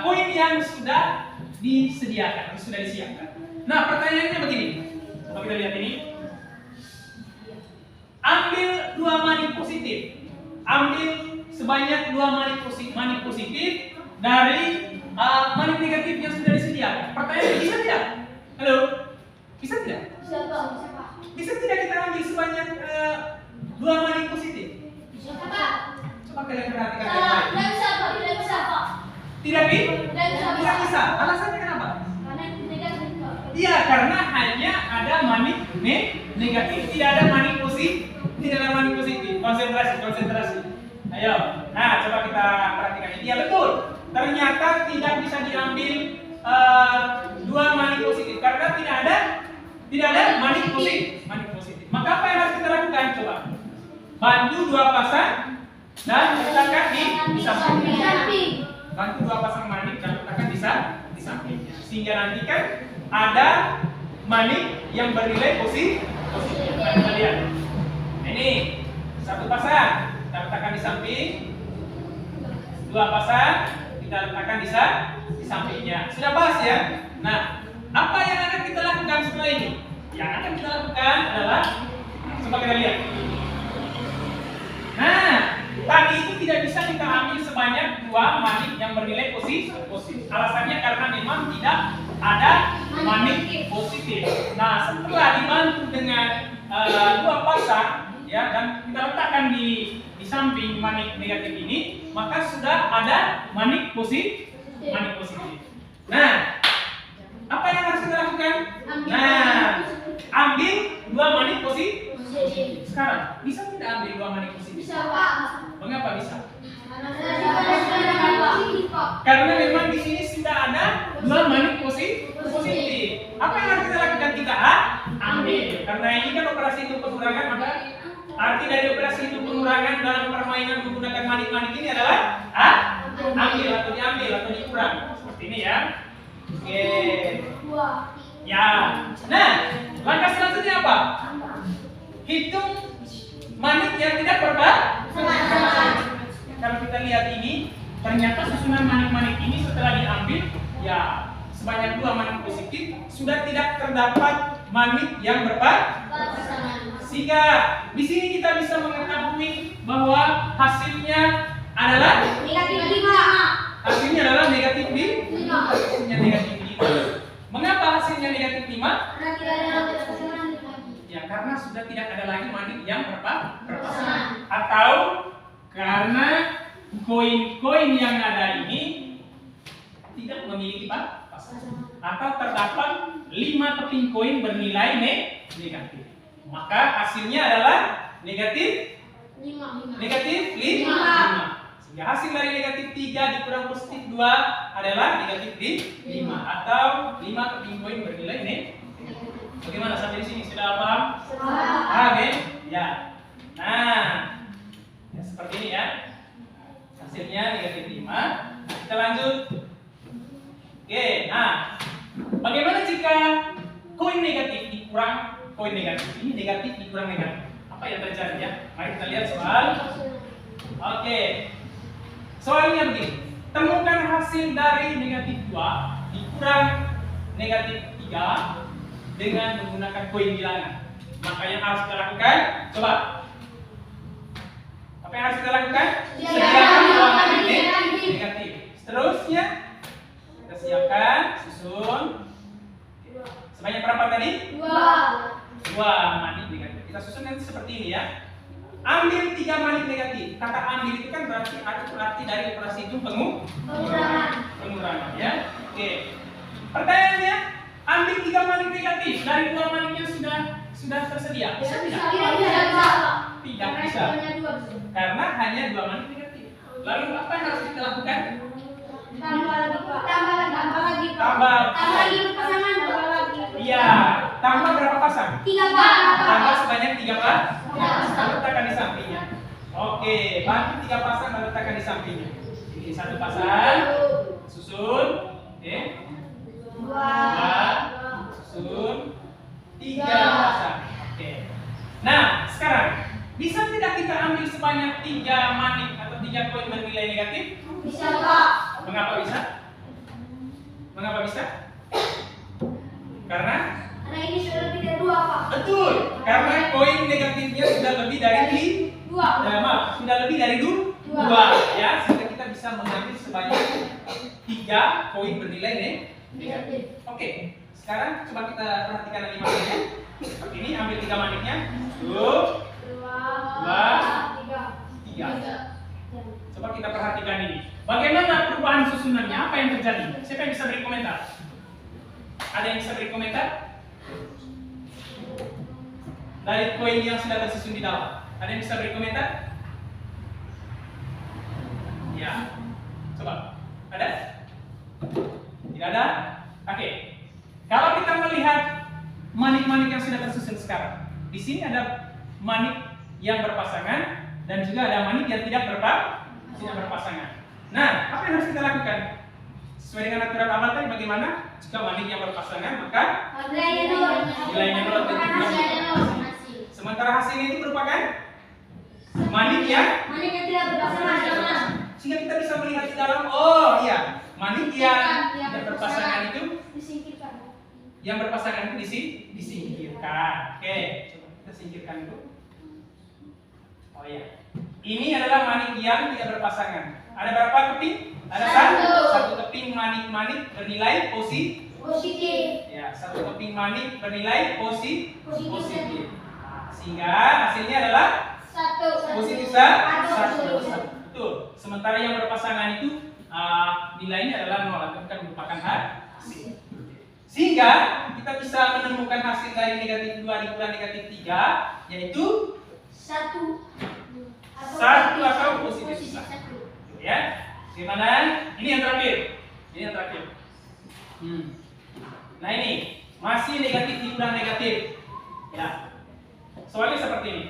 koin yang sudah disediakan, sudah disiapkan. Nah, pertanyaannya begini. Coba kita lihat ini. Ambil 2 manik positif. Ambil sebanyak 2 manik positif dari manik negatif yang sudah disediakan. Pertanyaannya, bisa tidak? Halo? Bisa tidak? Bisa tidak kita ambil sebanyak 2 manik positif? Coba kalian perhatikan baik-baik. Tidak bisa. Alasannya kenapa? Iya, karena hanya ada manik negatif, tidak ada manik positif. Konsentrasi. Ayo. Nah, coba kita perhatikan ini. Ya betul. Ternyata tidak bisa diambil 2 manik positif karena tidak ada manik positif. Maka apa yang harus kita lakukan? Coba bantu 2 pasang dan letakkan di samping. Bantu 2 pasang manik dan letakkan di samping. Sehingga nanti kan ada manik yang bernilai positif. Nah, kita lihat. Ini satu pasang kita letakkan di samping, dua pasang kita letakkan di sampingnya. Sudah pas ya? Nah, apa yang akan kita lakukan setelah ini? Yang akan kita lakukan adalah, coba kita lihat. Nah, tadi itu tidak bisa kita ambil sebanyak dua manik yang bernilai positif. Alasannya karena memang tidak ada manik positif. Nah, setelah dibantu dengan dua pasang, ya, dan kita letakkan di samping manik negatif ini, maka sudah ada manik positif. Nah, apa yang harus kita lakukan? Nah, ambil dua manik positif. Sekarang bisa tidak ambil dua manik positif? Bisa, Pak. Mengapa bisa? Pak. Karena memang di sini sudah ada dua manik positif. Apa yang harus kita lakukan? Kita ambil. Karena ini kan operasi hitung pengurangan, maka arti dari operasi hitung pengurangan dalam permainan menggunakan manik-manik ini adalah ambil atau diambil atau dikurang. Seperti ini ya. Oke. Ya. Nah, langkah selanjutnya apa? Hitung manik yang tidak berpasangan. Kalau kita lihat ini, ternyata susunan manik-manik ini setelah diambil, ya sebanyak dua manik positif, sudah tidak terdapat manik yang berpasangan. Sehingga di sini kita bisa mengetahui bahwa hasilnya adalah Negatif 5. hasilnya adalah negatif 5. Hasilnya negatif 5. Mengapa hasilnya negatif 5? Karena tidak ada pasangan lagi. Ya, karena sudah tidak ada lagi manik yang berpasangan. Atau karena koin-koin yang ada ini tidak memiliki pasangan. Atau terdapat 5 keping koin bernilai negatif. Maka hasilnya adalah negatif 5. 5. Sehingga hasil dari negatif 3 dikurang positif 2 adalah negatif 5. Atau 5 keping koin bernilai negatif. Bagaimana sampai di sini? Sudah paham? Paham ya? Ya. Nah, ya seperti ini ya. Hasilnya negatif 5. Kita lanjut. Oke, nah, bagaimana jika koin negatif dikurang koin negatif? Ini negatif dikurang negatif. Apa yang terjadi ya? Mari kita lihat soal. Oke. Soalnya begini. Temukan hasil dari negatif 2 dikurang negatif 3 dengan menggunakan koin bilangan. Maka yang harus kita lakukan, coba. Apa yang harus kita lakukan? Siapkan bilangan negatif. Seterusnya kita siapkan, susun. Sebanyak berapa tadi? 2 manik negatif. Kita susun nanti seperti ini ya. Ambil 3 manik negatif. Kata ambil itu kan berarti dari operasi itu pengurangan ya. Oke. Pertanyaannya, ambil 3 manik negatif dari 2 manik yang sudah tersedia. Bisa tidak? Tidak bisa. Karena hanya 2 manik negatif. Lalu apa yang harus kita lakukan? Tambah lagi. Tambah. Pasangan lagi. Iya. Tambah berapa pasang? 3 Pak. Tambah sebanyak 3 pasang. Lalu letakkan di sampingnya. Oke, bantu 3 pasang lalu letakkan di sampingnya. Ini 1 pasang. Susun. Oke. 2. Susun. 3 pasang. Oke. Nah, sekarang bisa tidak kita ambil sebanyak 3 manik atau 3 koin bernilai negatif? Bisa Pak. Mengapa bisa? Mengapa bisa? Karena ini sudah lebih dari 2 Pak. betul, karena koin negatifnya sudah lebih dari 2. Sudah lebih dari 2 ya, sehingga kita bisa mengambil sebanyak 3 koin bernilai negatif. Oke, sekarang coba kita perhatikan animasinya. Seperti ini, ambil 3 maniknya. 1, 2, 3. Coba kita perhatikan ini. Bagaimana perubahan susunannya? Apa yang terjadi? Siapa yang bisa beri komentar? Ada yang bisa beri komentar? Dari koin yang sudah tersusun di dalam. Ada yang bisa beri komentar? Ya. Coba. Ada? Tidak ada? Oke. Kalau kita melihat manik-manik yang sudah tersusun sekarang, di sini ada manik yang berpasangan dan juga ada manik yang tidak berpasangan. Nah, apa yang harus kita lakukan? Sesuai dengan aturan awal tadi bagaimana? jika manik yang berpasangan maka Nilainya nol. nilainya nol atau sementara hasilnya itu merupakan manik yang Manik yang tidak berpasangan. sehingga kita bisa melihat di dalam, oh iya, manik yang tidak berpasangan itu, Disingkirkan. yang berpasangan itu disingkirkan. Oke, coba kita singkirkan dulu. Oh iya, ini adalah manik yang tidak berpasangan. Ada berapa keping? Ada satu keping manik bernilai Positif. ya, satu keping manik bernilai positif. Nah, sehingga hasilnya adalah positif satu. Betul. Sementara yang berpasangan itu nilainya adalah nol atau bukan merupakan hasil. Sehingga kita bisa menemukan hasil dari negatif 2 dikurangi negatif 3 yaitu 1 atau positif 1. Ya. Gimana? Ini yang terakhir. Nah ini masih negatif dikurang negatif. Ya. Soalnya seperti ini.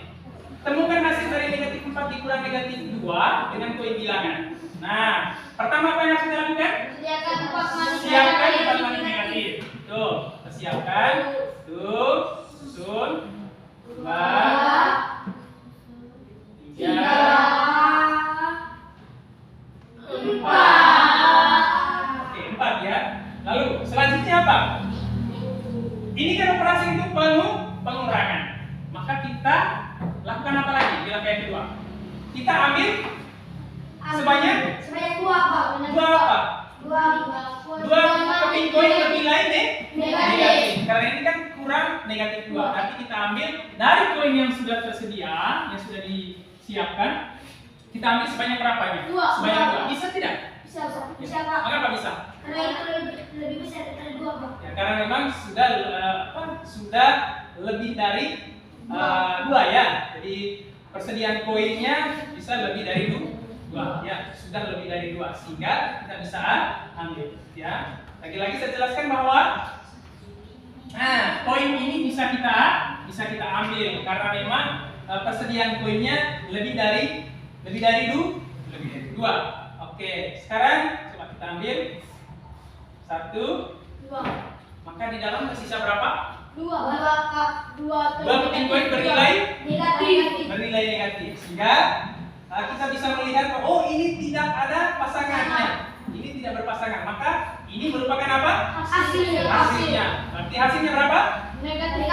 Temukan hasil dari negatif 4 dikurang negatif 2 dengan koin bilangan. Nah, pertama apa yang harus kita lakukan? Siapkan 4 manik negatif. Tuh, kita siapkan. Tuh, susun. 2, 3, 4. Oke, 4 ya. Lalu selanjutnya apa? Ini kan operasi untuk pengurangan. Maka kita lakukan apa lagi di langkah yang kedua? Kita ambil sebanyak dua apa? Dua keping koin bernilai negatif. Karena ini kan kurang negatif 2. Berarti kita ambil dari koin yang sudah tersedia, yang sudah disiapkan, kita ambil sebanyak berapanya? Sebanyak 2. Bisa tidak? Bisa Pak. Mengapa bisa? Karena itu lebih besar daripada 2 Pak. Ya, karena memang sudah lebih dari 2 ya. Jadi persediaan koinnya bisa lebih dari 2 ya, sudah lebih dari 2 sehingga kita bisa ambil ya. Lagi-lagi saya jelaskan bahwa koin ini bisa kita ambil karena memang persediaan koinnya lebih dari 2. Oke, sekarang coba kita ambil 1, 2. maka di dalam tersisa berapa? 2 keping koin bernilai negatif. negatif sehingga kita bisa melihat bahwa oh ini tidak ada pasangannya, ini tidak berpasangan, maka ini merupakan apa? Hasilnya. Berarti hasilnya berapa? Negatif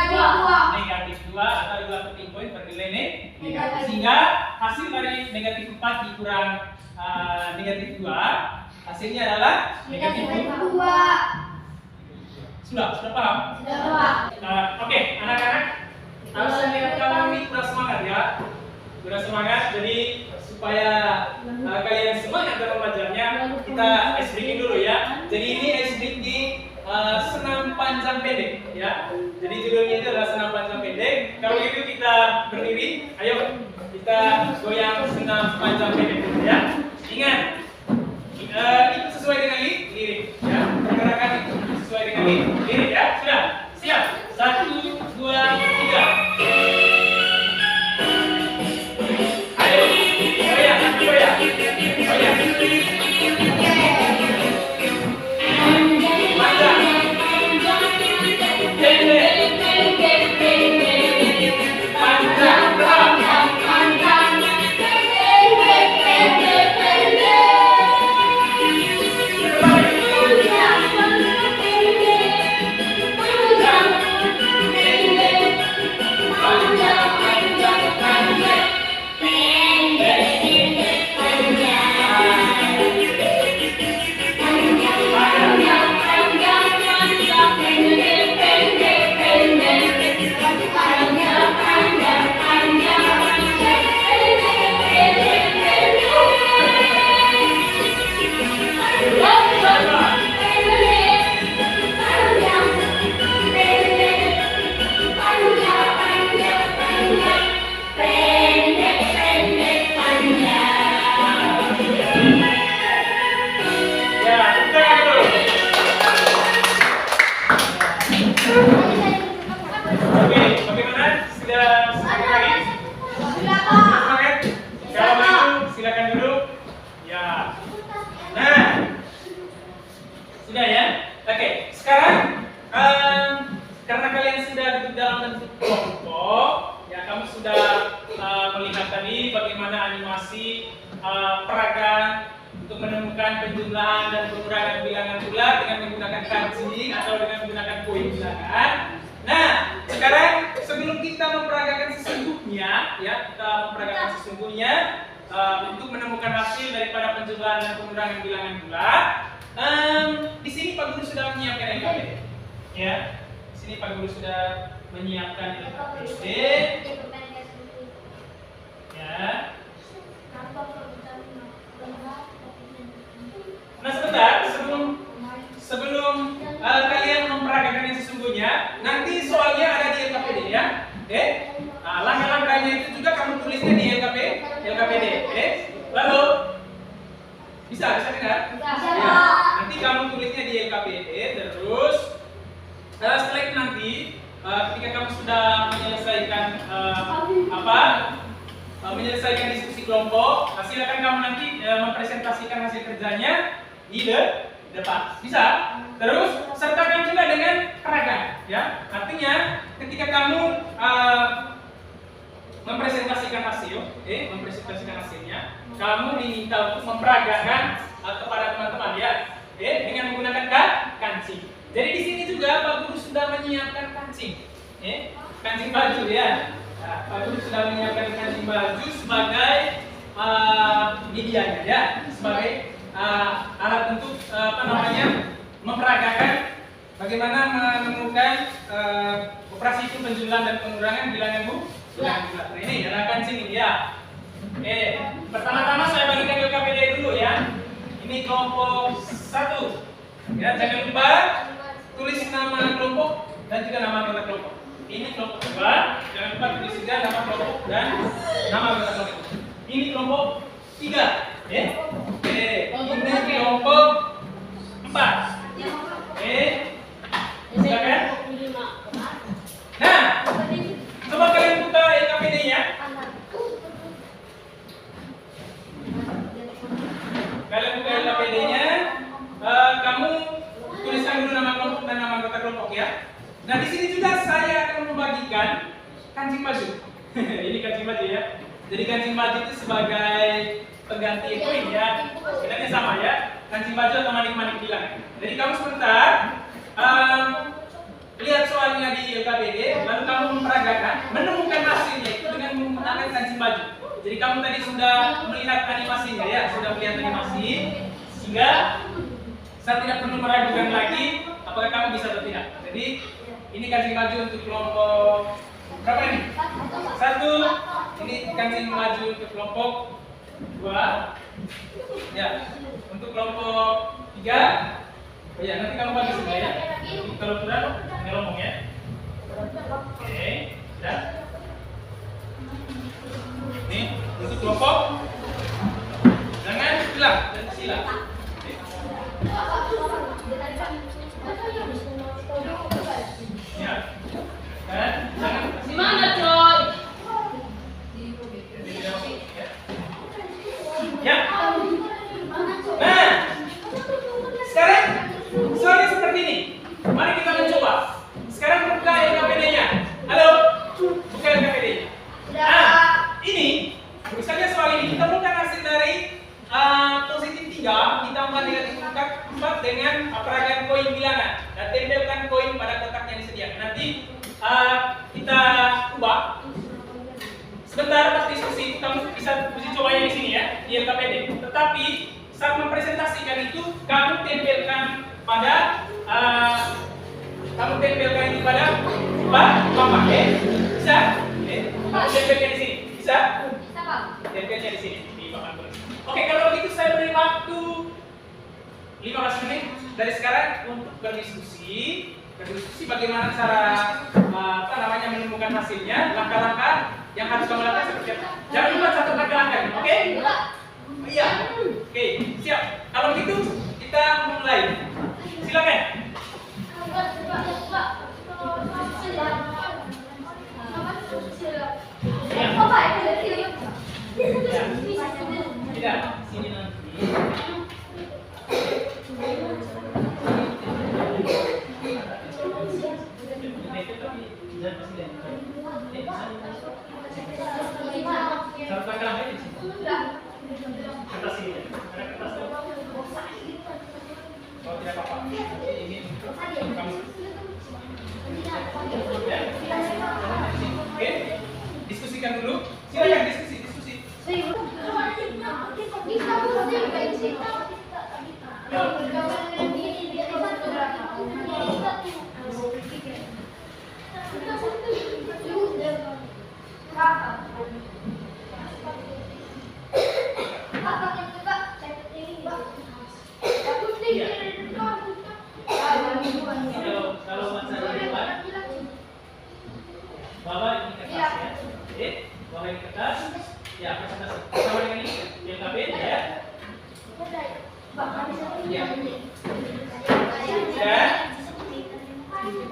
Negatif 2 atau 2 keping koin bernilai negatif. Sehingga hasil dari negatif 4 dikurang negatif 2 hasilnya adalah negatif 2. Sudah paham? Oke, anak-anak harus melihat kamu ini sudah semangat ya. Sudah semangat, jadi supaya kalian semangat dalam belajarnya, kita ice breaking dulu ya. Jadi ini ice breaking senam panjang pendek ya. Jadi judulnya itu adalah senam panjang pendek. Kalau gitu kita berdiri, ayo kita goyang senam panjang pendek ya. Ingat, itu sesuai dengan lirik ya. Gerakan itu sesuai dengan lirik ya. Sudah siap? 1, 2, 3. kelompok, ya kamu sudah melihat tadi bagaimana animasi peragaan untuk menemukan penjumlahan dan pengurangan bilangan bulat dengan menggunakan kancing atau dengan menggunakan koin bilangan. Nah, sekarang sebelum kita memperagakan sesungguhnya, ya kita memperagakan sesungguhnya untuk menemukan hasil daripada penjumlahan dan pengurangan bilangan bulat. Di sini Pak Guru sudah menyiapkan LKPD. Ya, di sini Pak Guru sudah menyiapkan LKPD. Ya. Nah sebentar, sebelum kalian memperagakan yang sesungguhnya, nanti soalnya ada di LKPD ya. Langkah-langkahnya itu juga kamu tulisnya di LKPD. Lalu bisa dengar? Bisa. Ya, nanti kamu tulisnya di LKPD terus. Setelah itu nanti ketika kamu sudah menyelesaikan menyelesaikan diskusi kelompok, hasil akan kamu nanti mempresentasikan hasil kerjanya di depan. Bisa? Terus sertakan juga dengan peragaan, ya. Artinya ketika kamu mempresentasikan hasilnya, kamu diminta untuk memperagakan kepada teman-teman ya, dengan menggunakan kancing. Jadi di sini juga Pak Guru sudah menyiapkan kancing, kancing baju ya. Nah, Pak Guru sudah menyiapkan kancing baju sebagai medianya ya, sebagai alat untuk memperagakan bagaimana menemukan operasi hitung penjumlahan dan pengurangan bilangan bulat. Nah, ini adalah kancing ini ya. Pertama-tama saya bagikan LKPD dulu ya. Ini kelompok 1. Ya, jangan lupa tulis nama kelompok dan juga nama anggota kelompok. Ini kelompok 2, jangan lupa tulis juga nama kelompok dan nama anggota kelompok. Ini kelompok 3, ya. Ini kelompok 4. Silakan. Nah, coba kalian buka LKPD-nya. Kalian buka LKPD-nya. Kamu tuliskan dulu nama kelompok dan nama anggota kelompok ya. Nah di sini juga saya akan membagikan kancing baju. Ini kancing baju ya. Jadi kancing baju itu sebagai pengganti koin ya. Sebenarnya sama ya. Kancing baju atau manik-manik bilangan. Jadi kamu sebentar lihat soalnya di LKPD, lalu kamu memperagakan, menemukan hasilnya itu dengan menggunakan kancing baju. Jadi kamu tadi sudah melihat animasinya ya, sudah melihat animasi, sehingga saya tidak perlu meragukan lagi apakah kamu bisa atau tidak. Jadi ini kancing baju untuk kelompok berapa ini? 1. Ini kancing baju untuk kelompok 2. Ya, untuk kelompok 3. Oh ya, nanti kamu bagi semua ya. Kalau sudah, ngomong ya. Oke, sudah. Ini untuk kelompok. Jangan hilang dan silang. Ya. Dan jangan Semangat coy. Ya. Nah, sekarang soalnya seperti ini. Mari kita mencoba. Sekarang buka LKPD-nya. Halo, buka LKPD-nya. Nah, ini misalnya soal ini temukan hasil dari positif 3 ditambah negatif 4 dengan peragaan koin bilangan dan tempelkan koin pada kotak yang disediakan. Nanti kita ubah. Sebentar pas diskusi kamu bisa uji cobanya di sini ya di LKPD. Tetapi saat mempresentasikan itu kamu tempelkan pada Bapak, bisa? Tempelkan di sini, bisa? Bisa, Pak. Tempelnya di sini di papan tulis. Oke, kalau begitu saya beri waktu 15 menit dari sekarang untuk berdiskusi bagaimana cara menemukan hasilnya, langkah-langkah yang harus kamu lakukan seperti apa. Jangan lupa satu langkah-langkah, oke? Iya. Oke, siap. Kalau begitu kita mulai. Silakan. Tidak, sini nanti. Ya. Oke, diskusikan dulu. Silakan diskusi. Kalau masalah depan, bawa ini kertas ya. Oke, bawa ini kertas. Ya, kertas sama dengan ini yang kabin ya. Ya. Ya.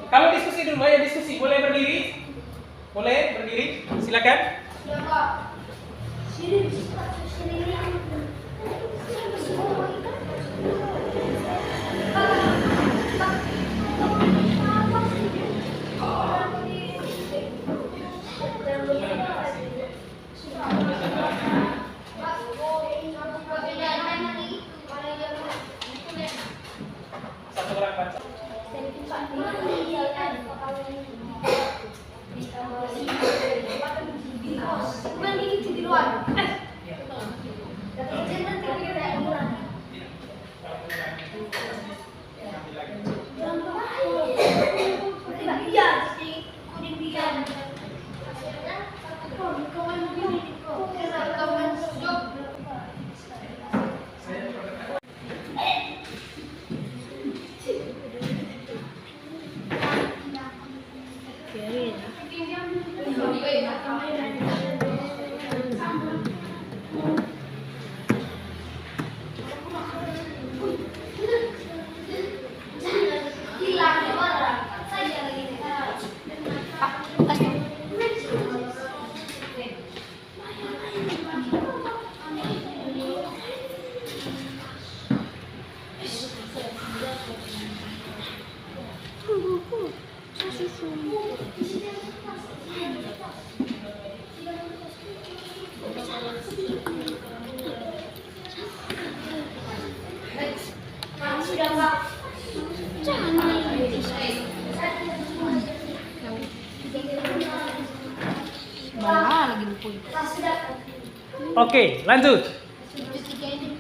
Kalau diskusi dulu ya diskusi. Boleh berdiri? Boleh berdiri? Silakan. Satu orang baca. Oke, lanjut.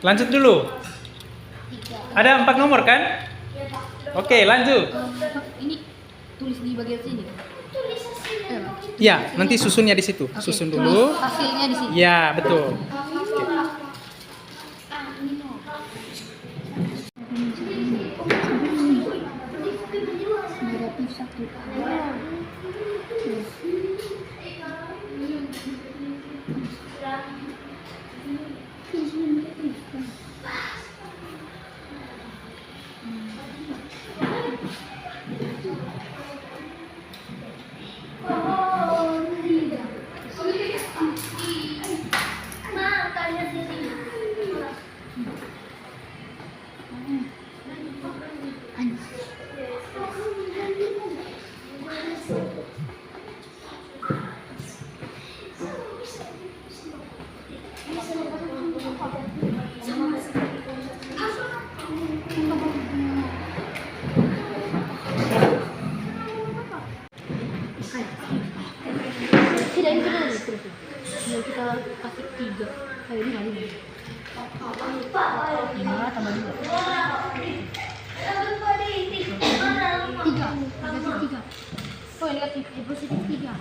Lanjut dulu. Ada 4 nomor kan? Oke, lanjut. Ini tulis di bagian sini. Ya, nanti susunnya di situ. Susun dulu. Hasilnya di sini. Ya, betul. Tidak ini terus. Kalau kita kasih 3, kayak ini kali ini. 5 tambah 2. 3. Oh, negatif. Positif 3.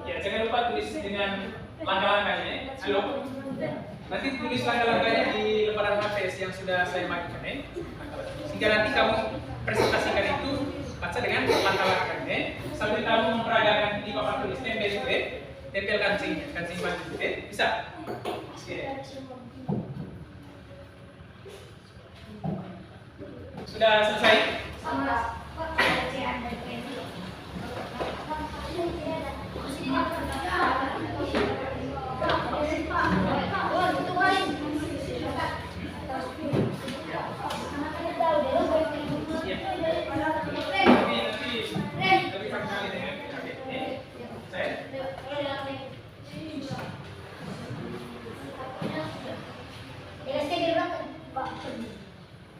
Ya, jangan lupa tulis dengan langkah-langkahnya. Halo. Nanti tulis langkah-langkahnya di lembaran HPS yang sudah saya bagikan ya. Sehingga nanti kamu presentasikan itu baca dengan langkah-langkahnya. Sambil kamu memperagakan di papan tulis tempel kancing baju bisa. Oke. Sudah selesai?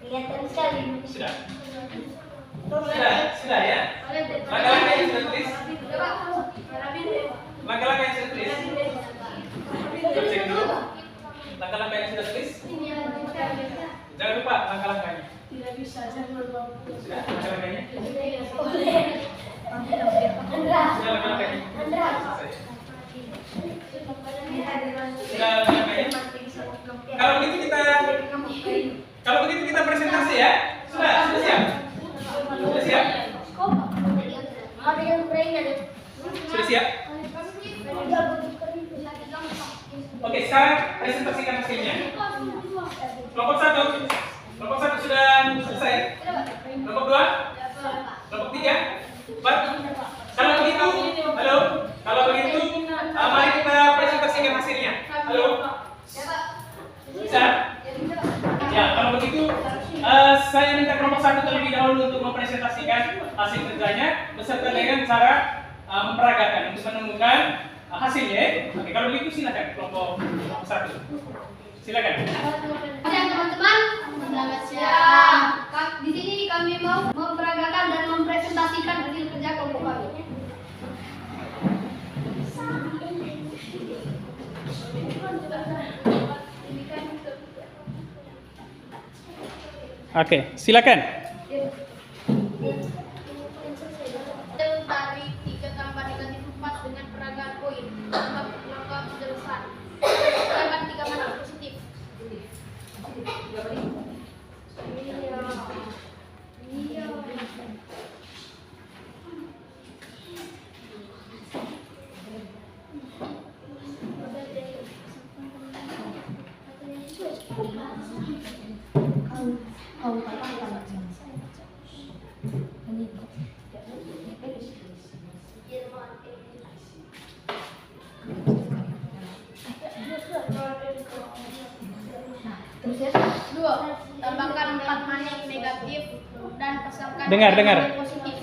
Kelihatan sekali. Sudah ya. Langkah-langkah yang sudah tulis. Langkah-langkah yang sudah tulis. Cek dulu. Langkah-langkah yang sudah tulis. Jangan lupa langkah-langkahnya. Sudah langkah-langkahnya. Sudah langkah-langkahnya. Sudah langkah-langkahnya. Kalau begitu kita presentasi ya. Sudah siap. Sudah siap. Sudah siap. Oke, sekarang presentasikan hasilnya. Kelompok 1 sudah selesai. Kelompok 2, kelompok 3, 4. Kalau begitu, mari kita presentasikan hasilnya. Halo. Bisa? Ya, kalau begitu, saya minta kelompok 1 terlebih dahulu untuk mempresentasikan hasil kerjanya beserta dengan cara memperagakan untuk menemukan hasilnya. Oke, kalau begitu silakan kelompok 1. Silakan. Teman-teman, selamat siang. Di sini kami mau memperagakan dan mempresentasikan hasil kerja kelompok kami. Oke, silakan. Dari 3 tambah negatif 4 dengan peragaan koin. Langkah penerusan. Tambah 3 mana positif. Tambahkan 4 manik negatif dan pasangkan Dengar. positif.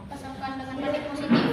Pasangkan dengan manik positif.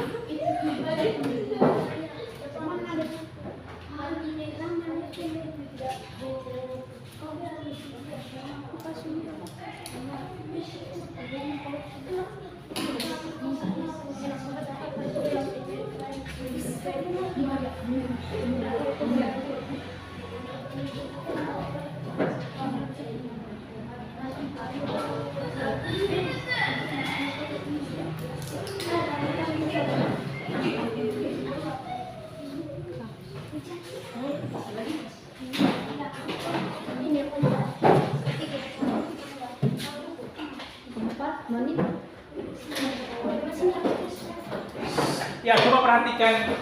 perhatikan,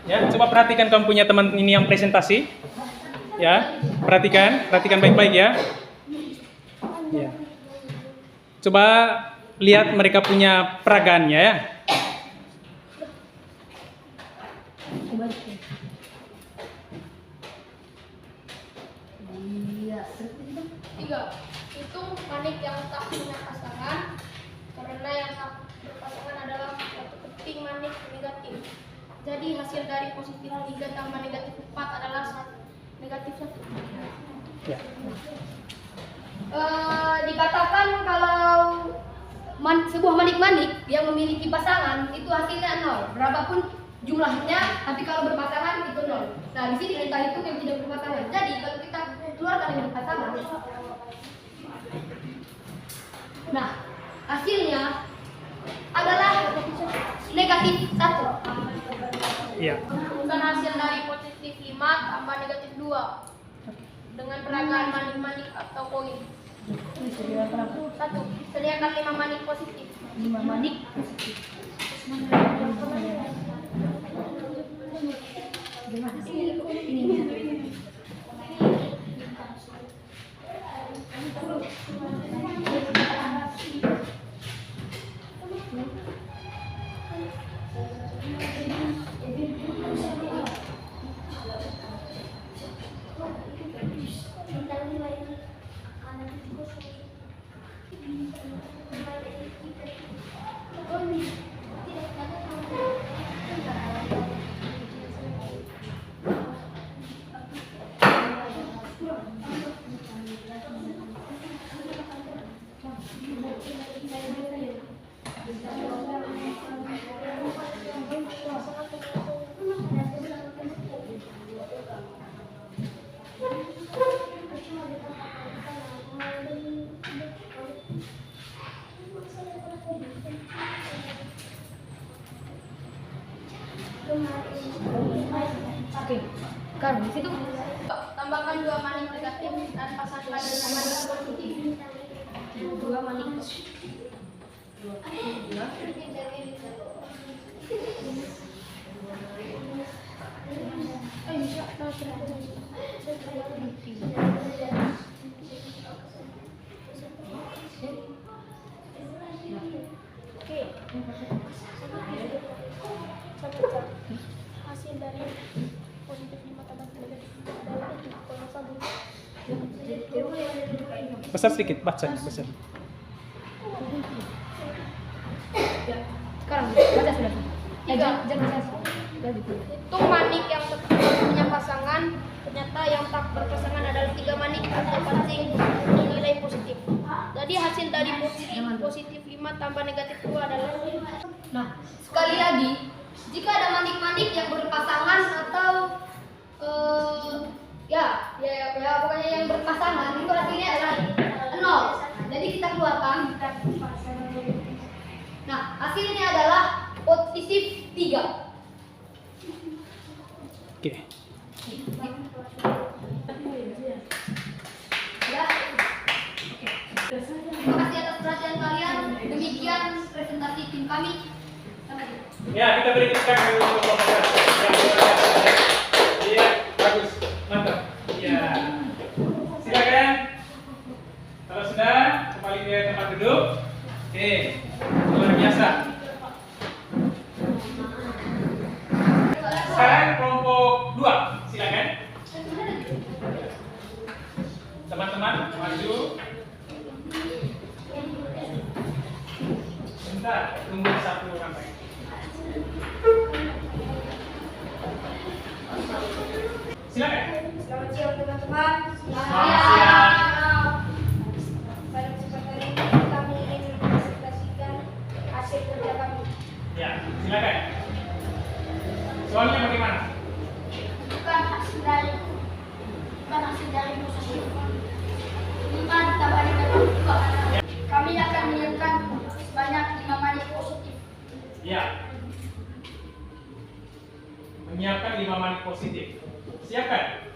ya, coba perhatikan kamu punya teman ini yang presentasi, ya, perhatikan baik-baik ya. Ya. Coba lihat mereka punya peragaannya ya. Tiga, hitung manik yang tak punya pasangan karena yang tak berpasangan adalah satu keping manik negatif. Jadi hasil dari positif 3 tambah negatif 4 adalah negatif 1. Ya. Dikatakan kalau sebuah manik-manik yang memiliki pasangan itu hasilnya 0. Berapapun jumlahnya, tapi kalau berpasangan itu 0. Nah, di sini kita hitung yang tidak berpasangan. Jadi kalau kita keluarkan yang berpasangan, nah hasilnya adalah negatif 1. Iya. Bukan hasil dari positif 5 tambah negatif 2 dengan peragaan manik-manik atau koin. 1. Sediakan 5 manik positif. 5 manik positif. Gimana sih? Ini. Oke, sekarang di situ Tambahkan 2 manik negatif dan pasangkan dengan manik positif. 2 manik. Hasil dari positif 5 tambah negatif adalah kalau sabun. Besar sedikit, baca besar. Sekarang baca sudah. Tiga. Jangan baca. Hitung manik yang tetap punya pasangan, ternyata yang tak berpasangan adalah 3 manik atau pancing nilai positif. Jadi hasil dari positif 5 tambah negatif 2 adalah. Nah, sekali lagi, jika ada manik-manik yang berpasangan atau pokoknya yang berpasangan itu hasilnya adalah 0. Jadi kita keluarkan. Nah, hasilnya adalah positif 3. Oke. Ya. Terima kasih atas perhatian kalian. Demikian presentasi tim kami. Sampai jumpa. Ya, kita beri tepuk tangan dulu untuk Profesor. Ya, iya, bagus, mantap. Ya, silakan. Kalau sudah, kembali ke tempat duduk. Oke, luar biasa. Sekarang kelompok 2, silakan. Teman-teman, maju. Bentar, tunggu satu sampai. Silakan. Selamat siang teman-teman. Selamat siang. Pada kesempatan ini kami ingin mempresentasikan hasil kerja kami. Ya, silakan. Soalnya bagaimana? Bukan hasil dari positif 5 ditambah negatif 2. Kami akan menyiapkan sebanyak 5 manik positif. Ya. Menyiapkan 5 manik positif. Siapkan.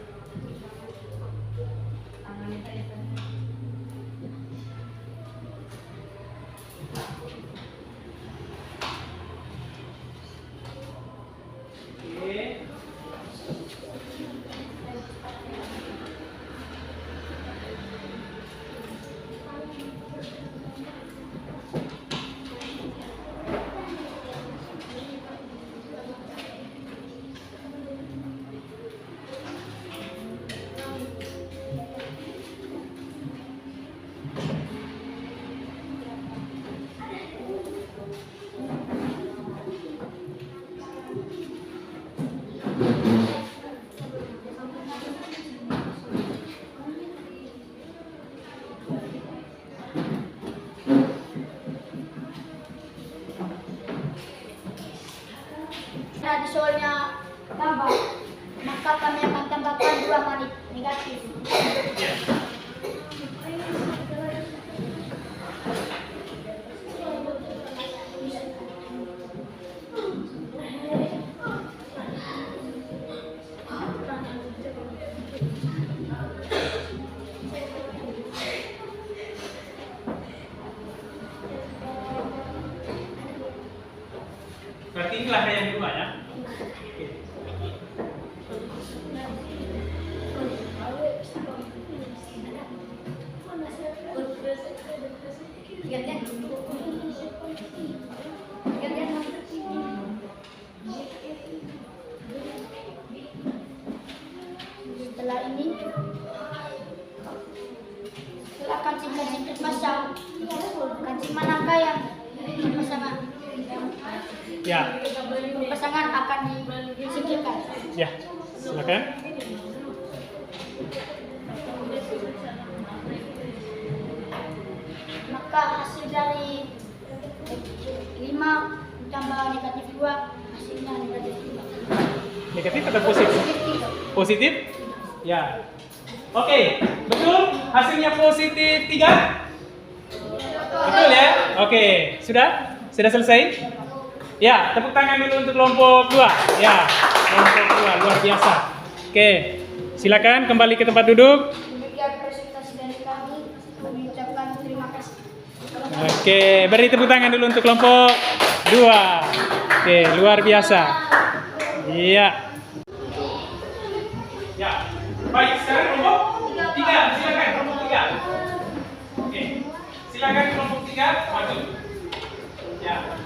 Nah, di soalnya tambah, maka kami akan tambahkan 2 manit negatif. Ya. Berarti inilah yang kedua ya. Setelah ini, setelah kancing-kancing terpasang, kancing manakah yang berpasangan? Ya. Pasangan akan disingkirkan. Ya. Silakan. Maka hasil dari 5 ditambah negatif 2, hasilnya negatif 3. Negatif atau positif? Positif? Ya. Oke, betul? Hasilnya positif 3? Betul ya? Oke, sudah? Sudah selesai? Ya, tepuk tangan dulu untuk kelompok 2. Ya, kelompok 2 luar biasa. Oke, silakan kembali ke tempat duduk. Demikian presentasi dari kami. Kami ucapkan terima kasih. Oke, beri tepuk tangan dulu untuk kelompok 2. Oke, luar biasa. Iya. Ya, baik, sekarang kelompok 3. Silakan kelompok 3. Oke, silakan kelompok 3 maju. Ya.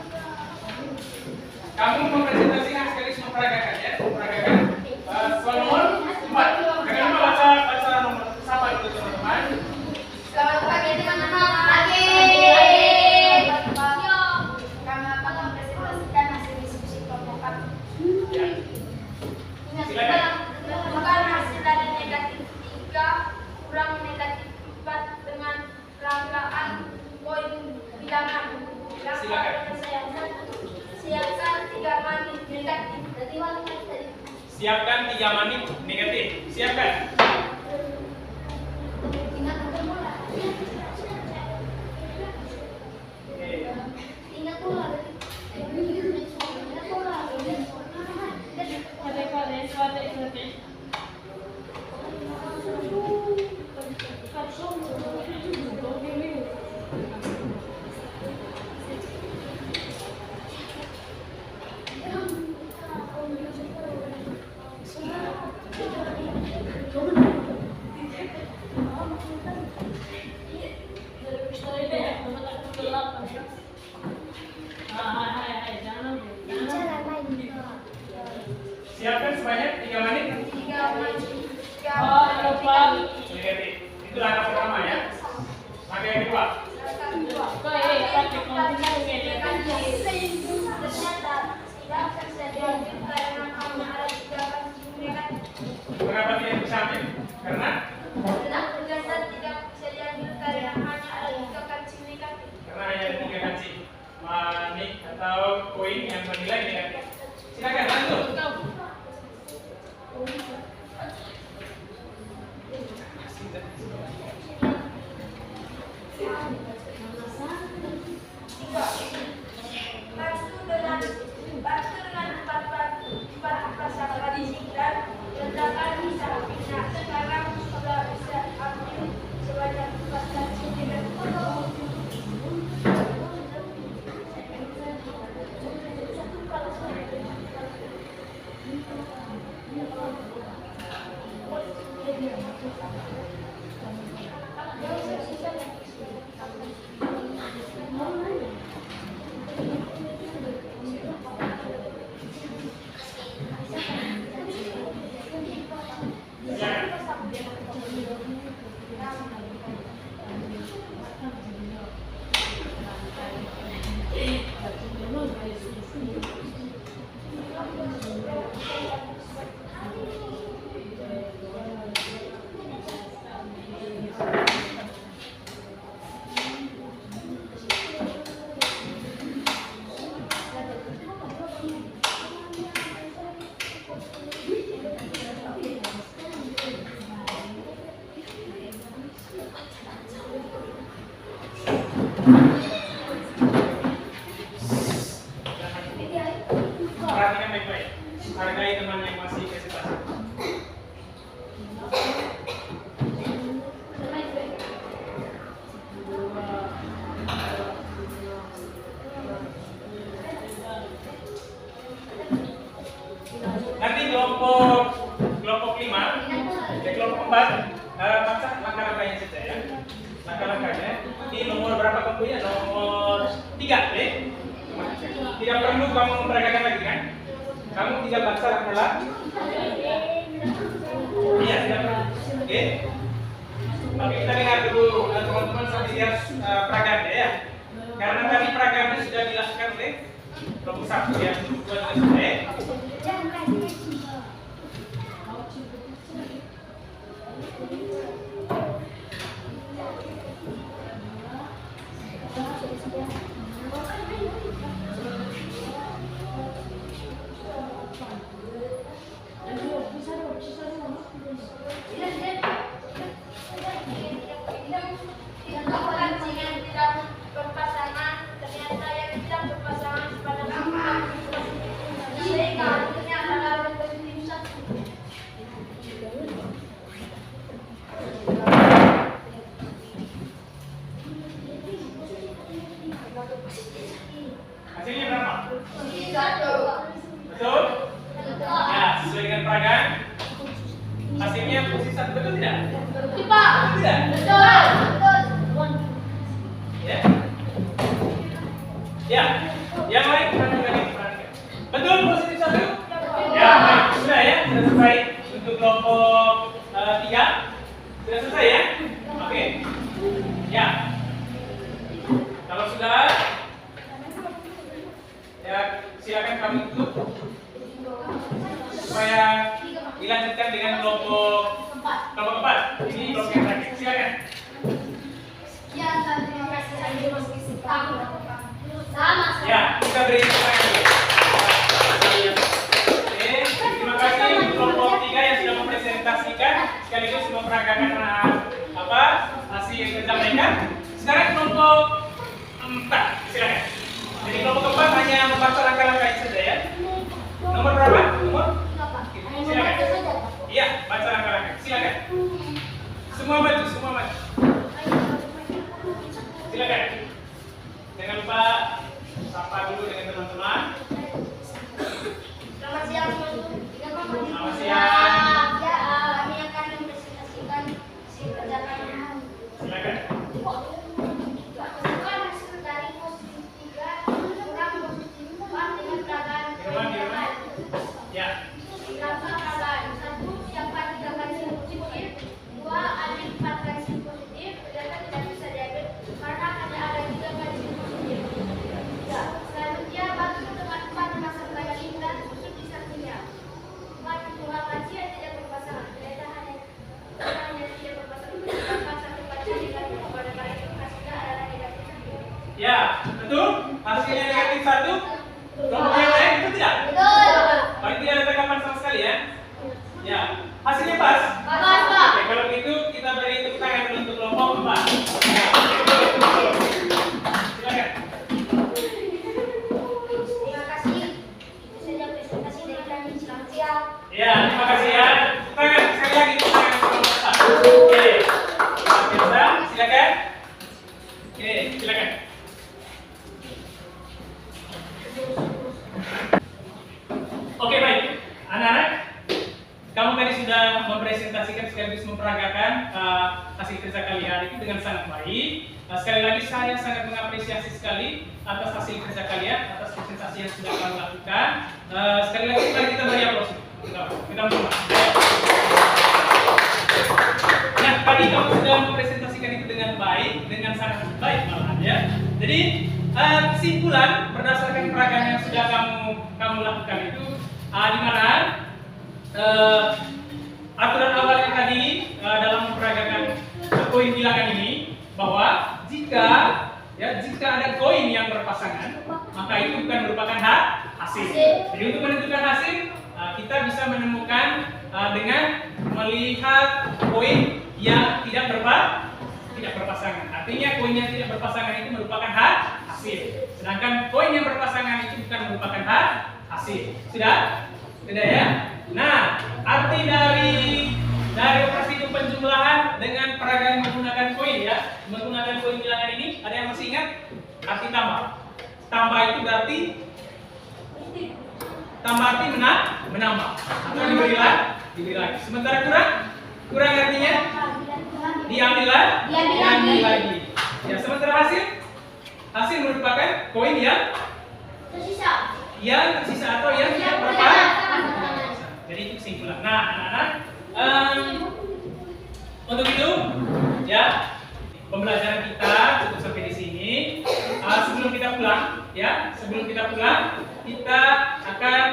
Kamu mempresentasikan sekaligus memperagakan ya, memperagakan soal nomor 4. Jangan lupa baca nomor sapa dulu teman-teman. Selamat pagi teman-teman. Pagi. Kami akan mempresentasikan hasil diskusi kelompok kami. Ya. Silakan. Bukan hasil dari negatif 3 kurang negatif 4 dengan rangkaan poin bilangan. Silakan. Siapkan 3 manit negatif. Siapkan 3 manit negatif. Siapkan. Siapkan sebanyak 3 menit. 3 manit. Negatif. Itu langkah pertama ya. Langkah yang kedua. Mengapa tidak bisa ambil? Karena hanya ada 3 kancing manik atau koin yang bernilai negatif. Silakan lanjut. Perhatikan baik-baik. Hargai teman yang masih presentasi. Nanti kelompok 5, kelompok 4, baca langkah-langkahnya saja ya. Langkah-langkahnya. Ini nomor berapa kelompoknya? Nomor 3, ya. Tidak perlu kamu memperagakan lagi kan? Kamu tidak baca langkah. Iya, tidak perlu. Oke. Tapi kita dengar dulu teman-teman sampai lihat peragamnya ya. Karena tadi peragamnya sudah dilakukan oleh kelompok 1 ya. Buat selesai. Hasilnya berapa? Betul? Ya, sesuai dengan peragaan. Hasilnya posisi 1, betul tidak? Betul tidak? Ya. Ya. Yang lain perhatikan ini, perhatikan. Betul posisi 1? Ya, baik. Sudah ya, sudah selesai untuk kelompok 3. Sudah selesai ya? Oke. Ya. Kalau sudah, ya silakan kami tutup supaya dilanjutkan dengan kelompok 4. Ini kelompok yang terakhir. Silakan. Ya, kita beri tepuk tangan dulu. Oke, terima kasih untuk kelompok 3 yang sudah mempresentasikan sekaligus memperagakan hasil kerja mereka. Sekarang kelompok 4, silakan. Jadi kelompok 4 hanya membaca langkah-langkah saja ya. Nomor berapa? Nomor? Silakan. Iya, baca langkah-langkah. Silakan. Semua maju, semua maju. Silakan. Jangan lupa sapa dulu dengan teman-teman. Selamat siang. Selamat siang. Ya, kami akan mempresentasikan hasil kerja kami. Silakan. Masukkan hasil dari positif 3 kurang positif 4 dengan peragaan Di rumah. Ya. Langkah peragaan 1. Siapkan 3 kali positif. 2. Ambil 4 kali positif. Ternyata tidak bisa diambil karena hanya ada 3 kali positif. Ya. Selanjutnya bagi dengan 4 memasangkan link dan susun di sampingnya. 4. Hitungan kaji yang tidak berpasangan. Ternyata hanya tidak berpasangan. Maka satu kaji negatif pada kali itu hasilnya adalah negatif 1. Ya, betul. Hasilnya negatif 1. Kelompok yang lain itu tidak? Betul. Baik, tidak ada tanggapan sama sekali ya. Ya, hasilnya pas. Pas, Pak. Oke, kalau gitu kita beri tepuk tangan dulu untuk kelompok 4. Ya, betul. Silakan. Terima kasih. Itu saja presentasi dari kami. Selamat siang. Ya, terima kasih ya. Tepuk tangan sekali lagi tepuk tangan untuk kelompok 4. Oke. Luar biasa. Silakan. Oke, silakan. Oke, baik. Anak-anak, kamu tadi sudah mempresentasikan sekaligus memperagakan hasil kerja kalian itu dengan sangat baik. Sekali lagi saya sangat mengapresiasi sekali atas hasil kerja kalian, atas presentasi yang sudah kamu lakukan. Sekali lagi mari kita beri aplaus. Kita mulai. Nah, tadi kamu sudah mempresentasikan itu dengan baik, dengan sangat baik malahan ya. Jadi kesimpulan berdasarkan peragaan yang sudah kamu lakukan itu di mana aturan awalnya tadi dalam memperagakan koin bilangan ini bahwa jika ada koin yang berpasangan maka itu bukan merupakan hasil. Jadi untuk menentukan hasil kita bisa menemukan dengan melihat koin yang tidak tidak berpasangan. Artinya koin yang tidak berpasangan itu merupakan hasil. Sedangkan koin yang berpasangan itu bukan merupakan hasil. Sudah? Sudah ya? Nah, arti dari operasi hitung penjumlahan dengan peragaan menggunakan koin ya. Menggunakan koin bilangan ini, ada yang masih ingat? Arti tambah. Tambah itu berarti tambah arti menambah atau diberi lagi. Sementara kurang artinya diambil lagi. Ya, sementara hasil merupakan koin yang tersisa atau yang tidak berpasangan. Jadi itu kesimpulan. Nah, anak-anak, untuk itu ya pembelajaran kita cukup sampai di sini. Sebelum kita pulang, kita akan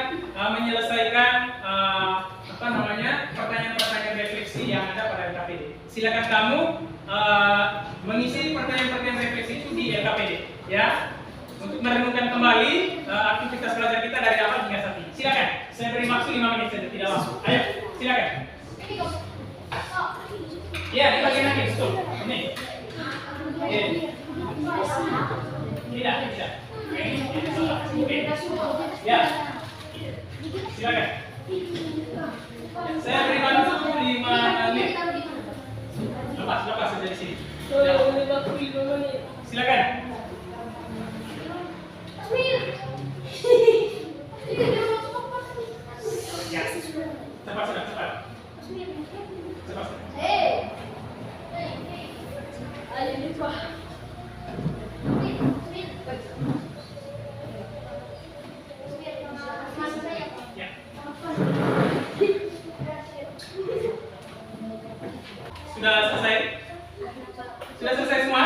menyelesaikan pertanyaan-pertanyaan refleksi yang ada pada LKPD. Silakan kamu mengisi pertanyaan-pertanyaan refleksi itu di LKPD, ya, untuk merenungkan kembali aktivitas belajar kita dari awal hingga saat ini. Silakan. Saya beri waktu 5 menit saja, tidak lama. Ayo, silakan. Ya, di bagian akhir, betul. Ini. Oke. Tidak. Oke. Ya. Silakan. Saya beri waktu 5 menit. Lepas saja di sini. Silakan. Ya. Cepat. Sudah selesai semua?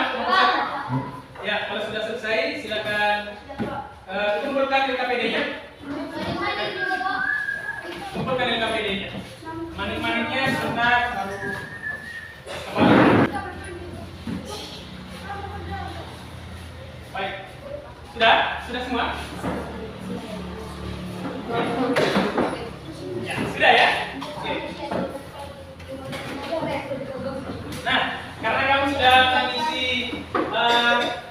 Ya, kalau sudah selesai, silakan kumpulkan LKPD-nya. Kumpulkan LKPD-nya. Manik-maniknya sebentar baru kembali. Baik. Sudah semua? Ya, sudah ya? Oke. Nah, karena kamu sudah mengisi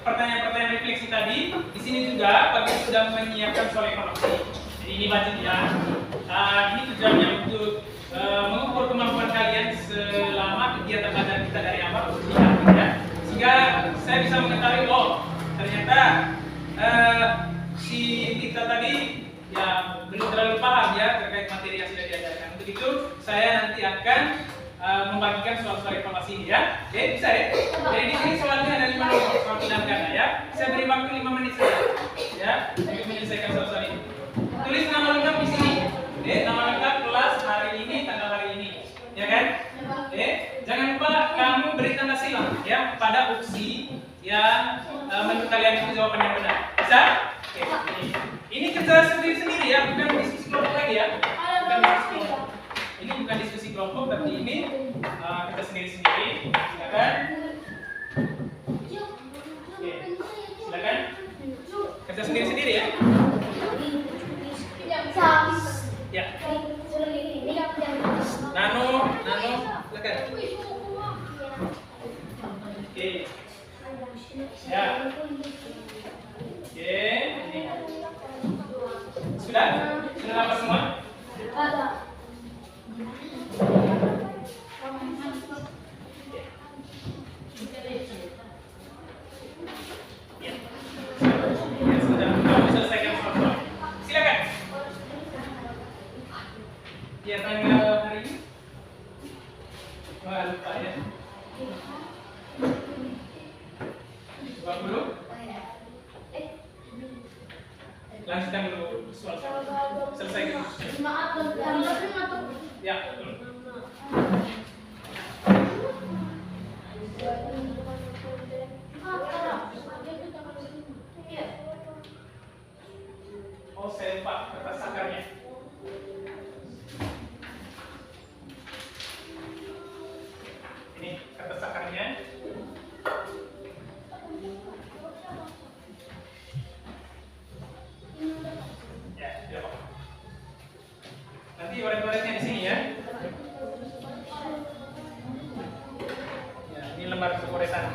pertanyaan-pertanyaan refleksi tadi, di sini juga kami sudah menyiapkan soal evaluasi. Jadi ini budget ya. Ini tujuannya untuk mengukur kemampuan kalian selama kegiatan belajar kita dari awal sampai akhir ya. Sehingga saya bisa mengetahui, ternyata si kita tadi ya belum terlalu paham ya terkait materi yang sudah diajarkan. Untuk itu saya nanti akan membagikan soal-soal evaluasi ini ya. Oke, bisa ya? Jadi di sini soalnya ada 5 nomor soal tindakan ya. Saya beri waktu 5 menit saja ya untuk menyelesaikan soal-soal ini. Tulis nama lengkap di sini. Nama lengkap kelas hari ini, tanggal hari ini. Ya kan? Jangan lupa kamu beri tanda silang ya pada opsi yang menurut kalian itu jawaban yang benar. Bisa? Oke. Ini kerja sendiri ya, bukan diskusi kelompok lagi ya. Bukan diskusi kelompok. Ini bukan diskusi kelompok, tapi ini kerja sendiri-sendiri. Silakan. Oke. Silakan. Kerja sendiri-sendiri ya. Ya. Nano, silakan. Oke. Ya. Oke, ini. Sudah apa semua? Ya, sudah. Kamu selesaikan soal-soal. Silakan. Ya, tanggal hari ini. Wah, lupa ya. 20. Lanjutkan dulu soal-soal. Selesaikan. Ya, betul. Oh, saya lupa kertas sakarnya. Ini kertas sakarnya. Ya, tidak apa-apa. Nanti oret-oretnya di sini ya. Ya, ini lembar kekoresan.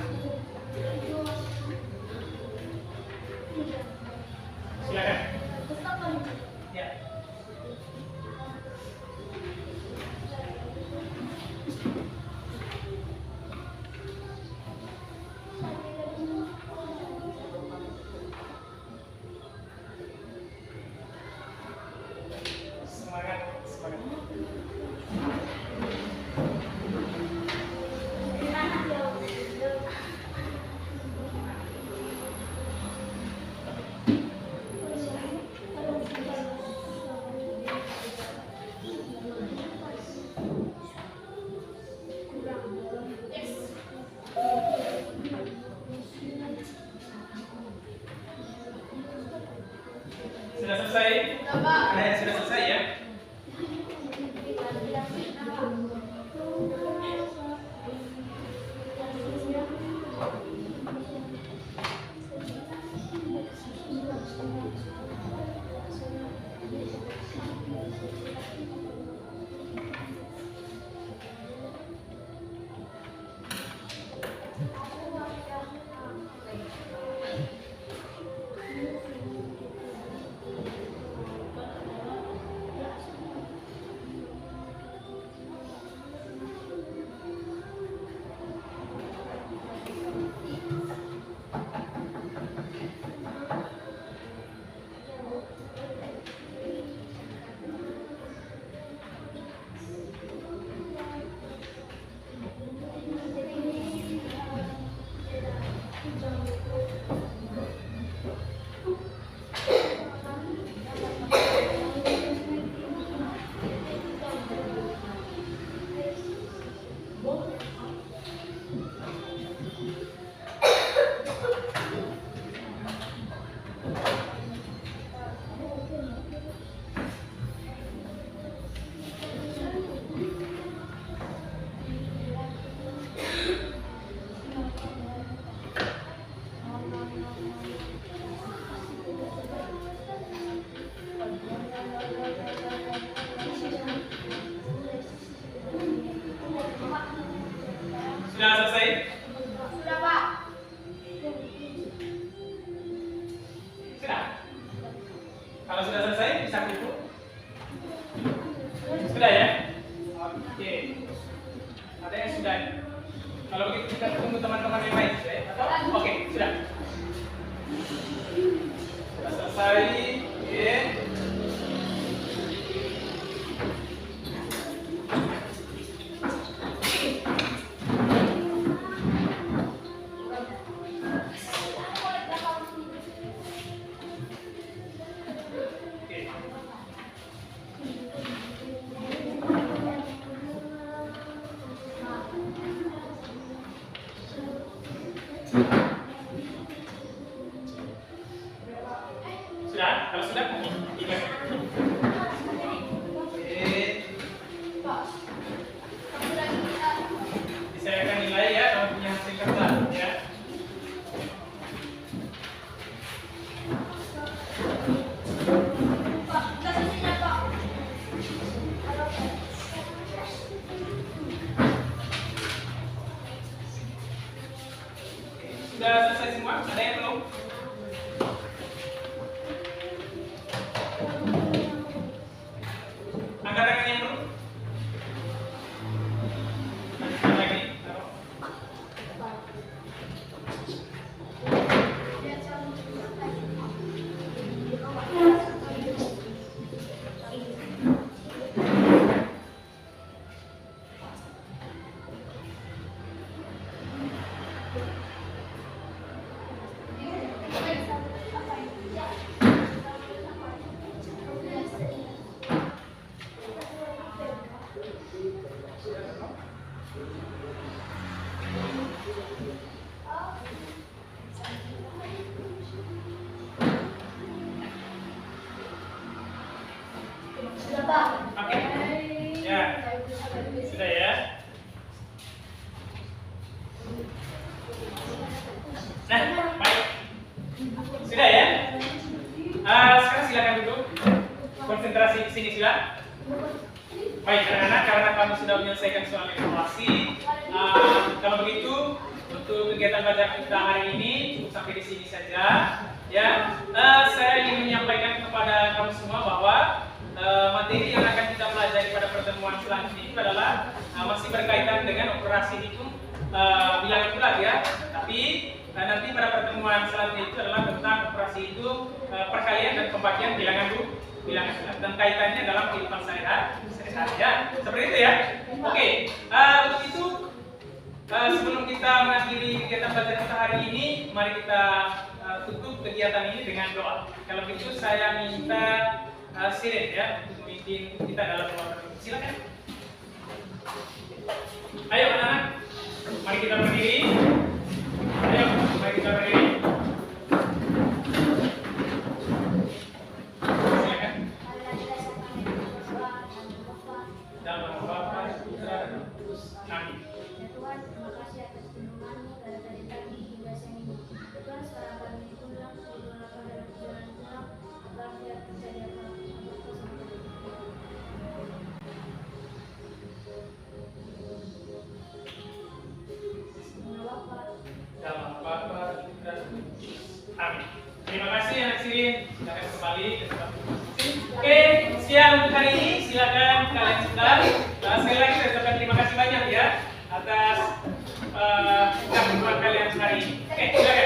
Sudah selesai? Ada yang sudah selesai ya? Sudah selesai? Sudah, Pak. Sudah? Kalau sudah selesai, bisa tutup? Sudah ya? Oke. Ada yang sudah? Kalau begitu kita tunggu teman-teman yang lain sudah ya? Atau? Oke, sudah. Sudah selesai. Oke. Sudah? Kalau sudah, ingat. Diserahkan nilai ya kalau punya hasil kerja ya. Pak, kita selesai, Pak. Sudah selesai semua? Ada yang belum? Angkat tangan yang belum? Lanjutkan lagi. Taruh. Sudah, Pak. Oke. Ya. Sudah ya. Nah, baik. Sudah ya. Sekarang silakan duduk. Konsentrasi di sini sudah. Baik, anak-anak, karena kamu sudah menyelesaikan soal evaluasi, kalau begitu untuk kegiatan belajar kita hari ini cukup sampai di sini saja. Ya, saya ingin menyampaikan kepada kamu semua bahwa materi yang akan kita pelajari pada pertemuan selanjutnya itu adalah masih berkaitan dengan operasi hitung bilangan bulat ya. Tapi nanti pada pertemuan selanjutnya itu adalah tentang operasi hitung perkalian dan pembagian bilangan bulat dan kaitannya dalam kehidupan sehari-hari ya. Seperti itu ya. Oke, untuk itu sebelum kita mengakhiri kegiatan belajar kita hari ini, mari kita tutup kegiatan ini dengan doa. Kalau begitu saya minta Siren ya untuk memimpin kita dalam doa. Silakan. Ayo anak-anak, mari kita berdiri. Ayo, mari kita berdiri. Silakan. Dalam nama Bapa, Putra, dan Roh Kudus. Amin. Ya Tuhan, terima kasih atas perlindungan-Mu dari tadi pagi hingga siang ini. Tuhan, sekarang kami pulang, didoakan dalam perjalanan pulang, agar tidak terjadi apa-apa sama kami. Nama Bapa, Dalam nama Bapa, Putra, dan Roh Kudus. Amin. Terima kasih anak Sirin. Silakan kembali ke tempat posisi. Oke, siang untuk hari ini silakan kalian sudah. Sekali lagi saya ucapkan terima kasih banyak ya atas gabungan kalian hari ini. Oke, silakan.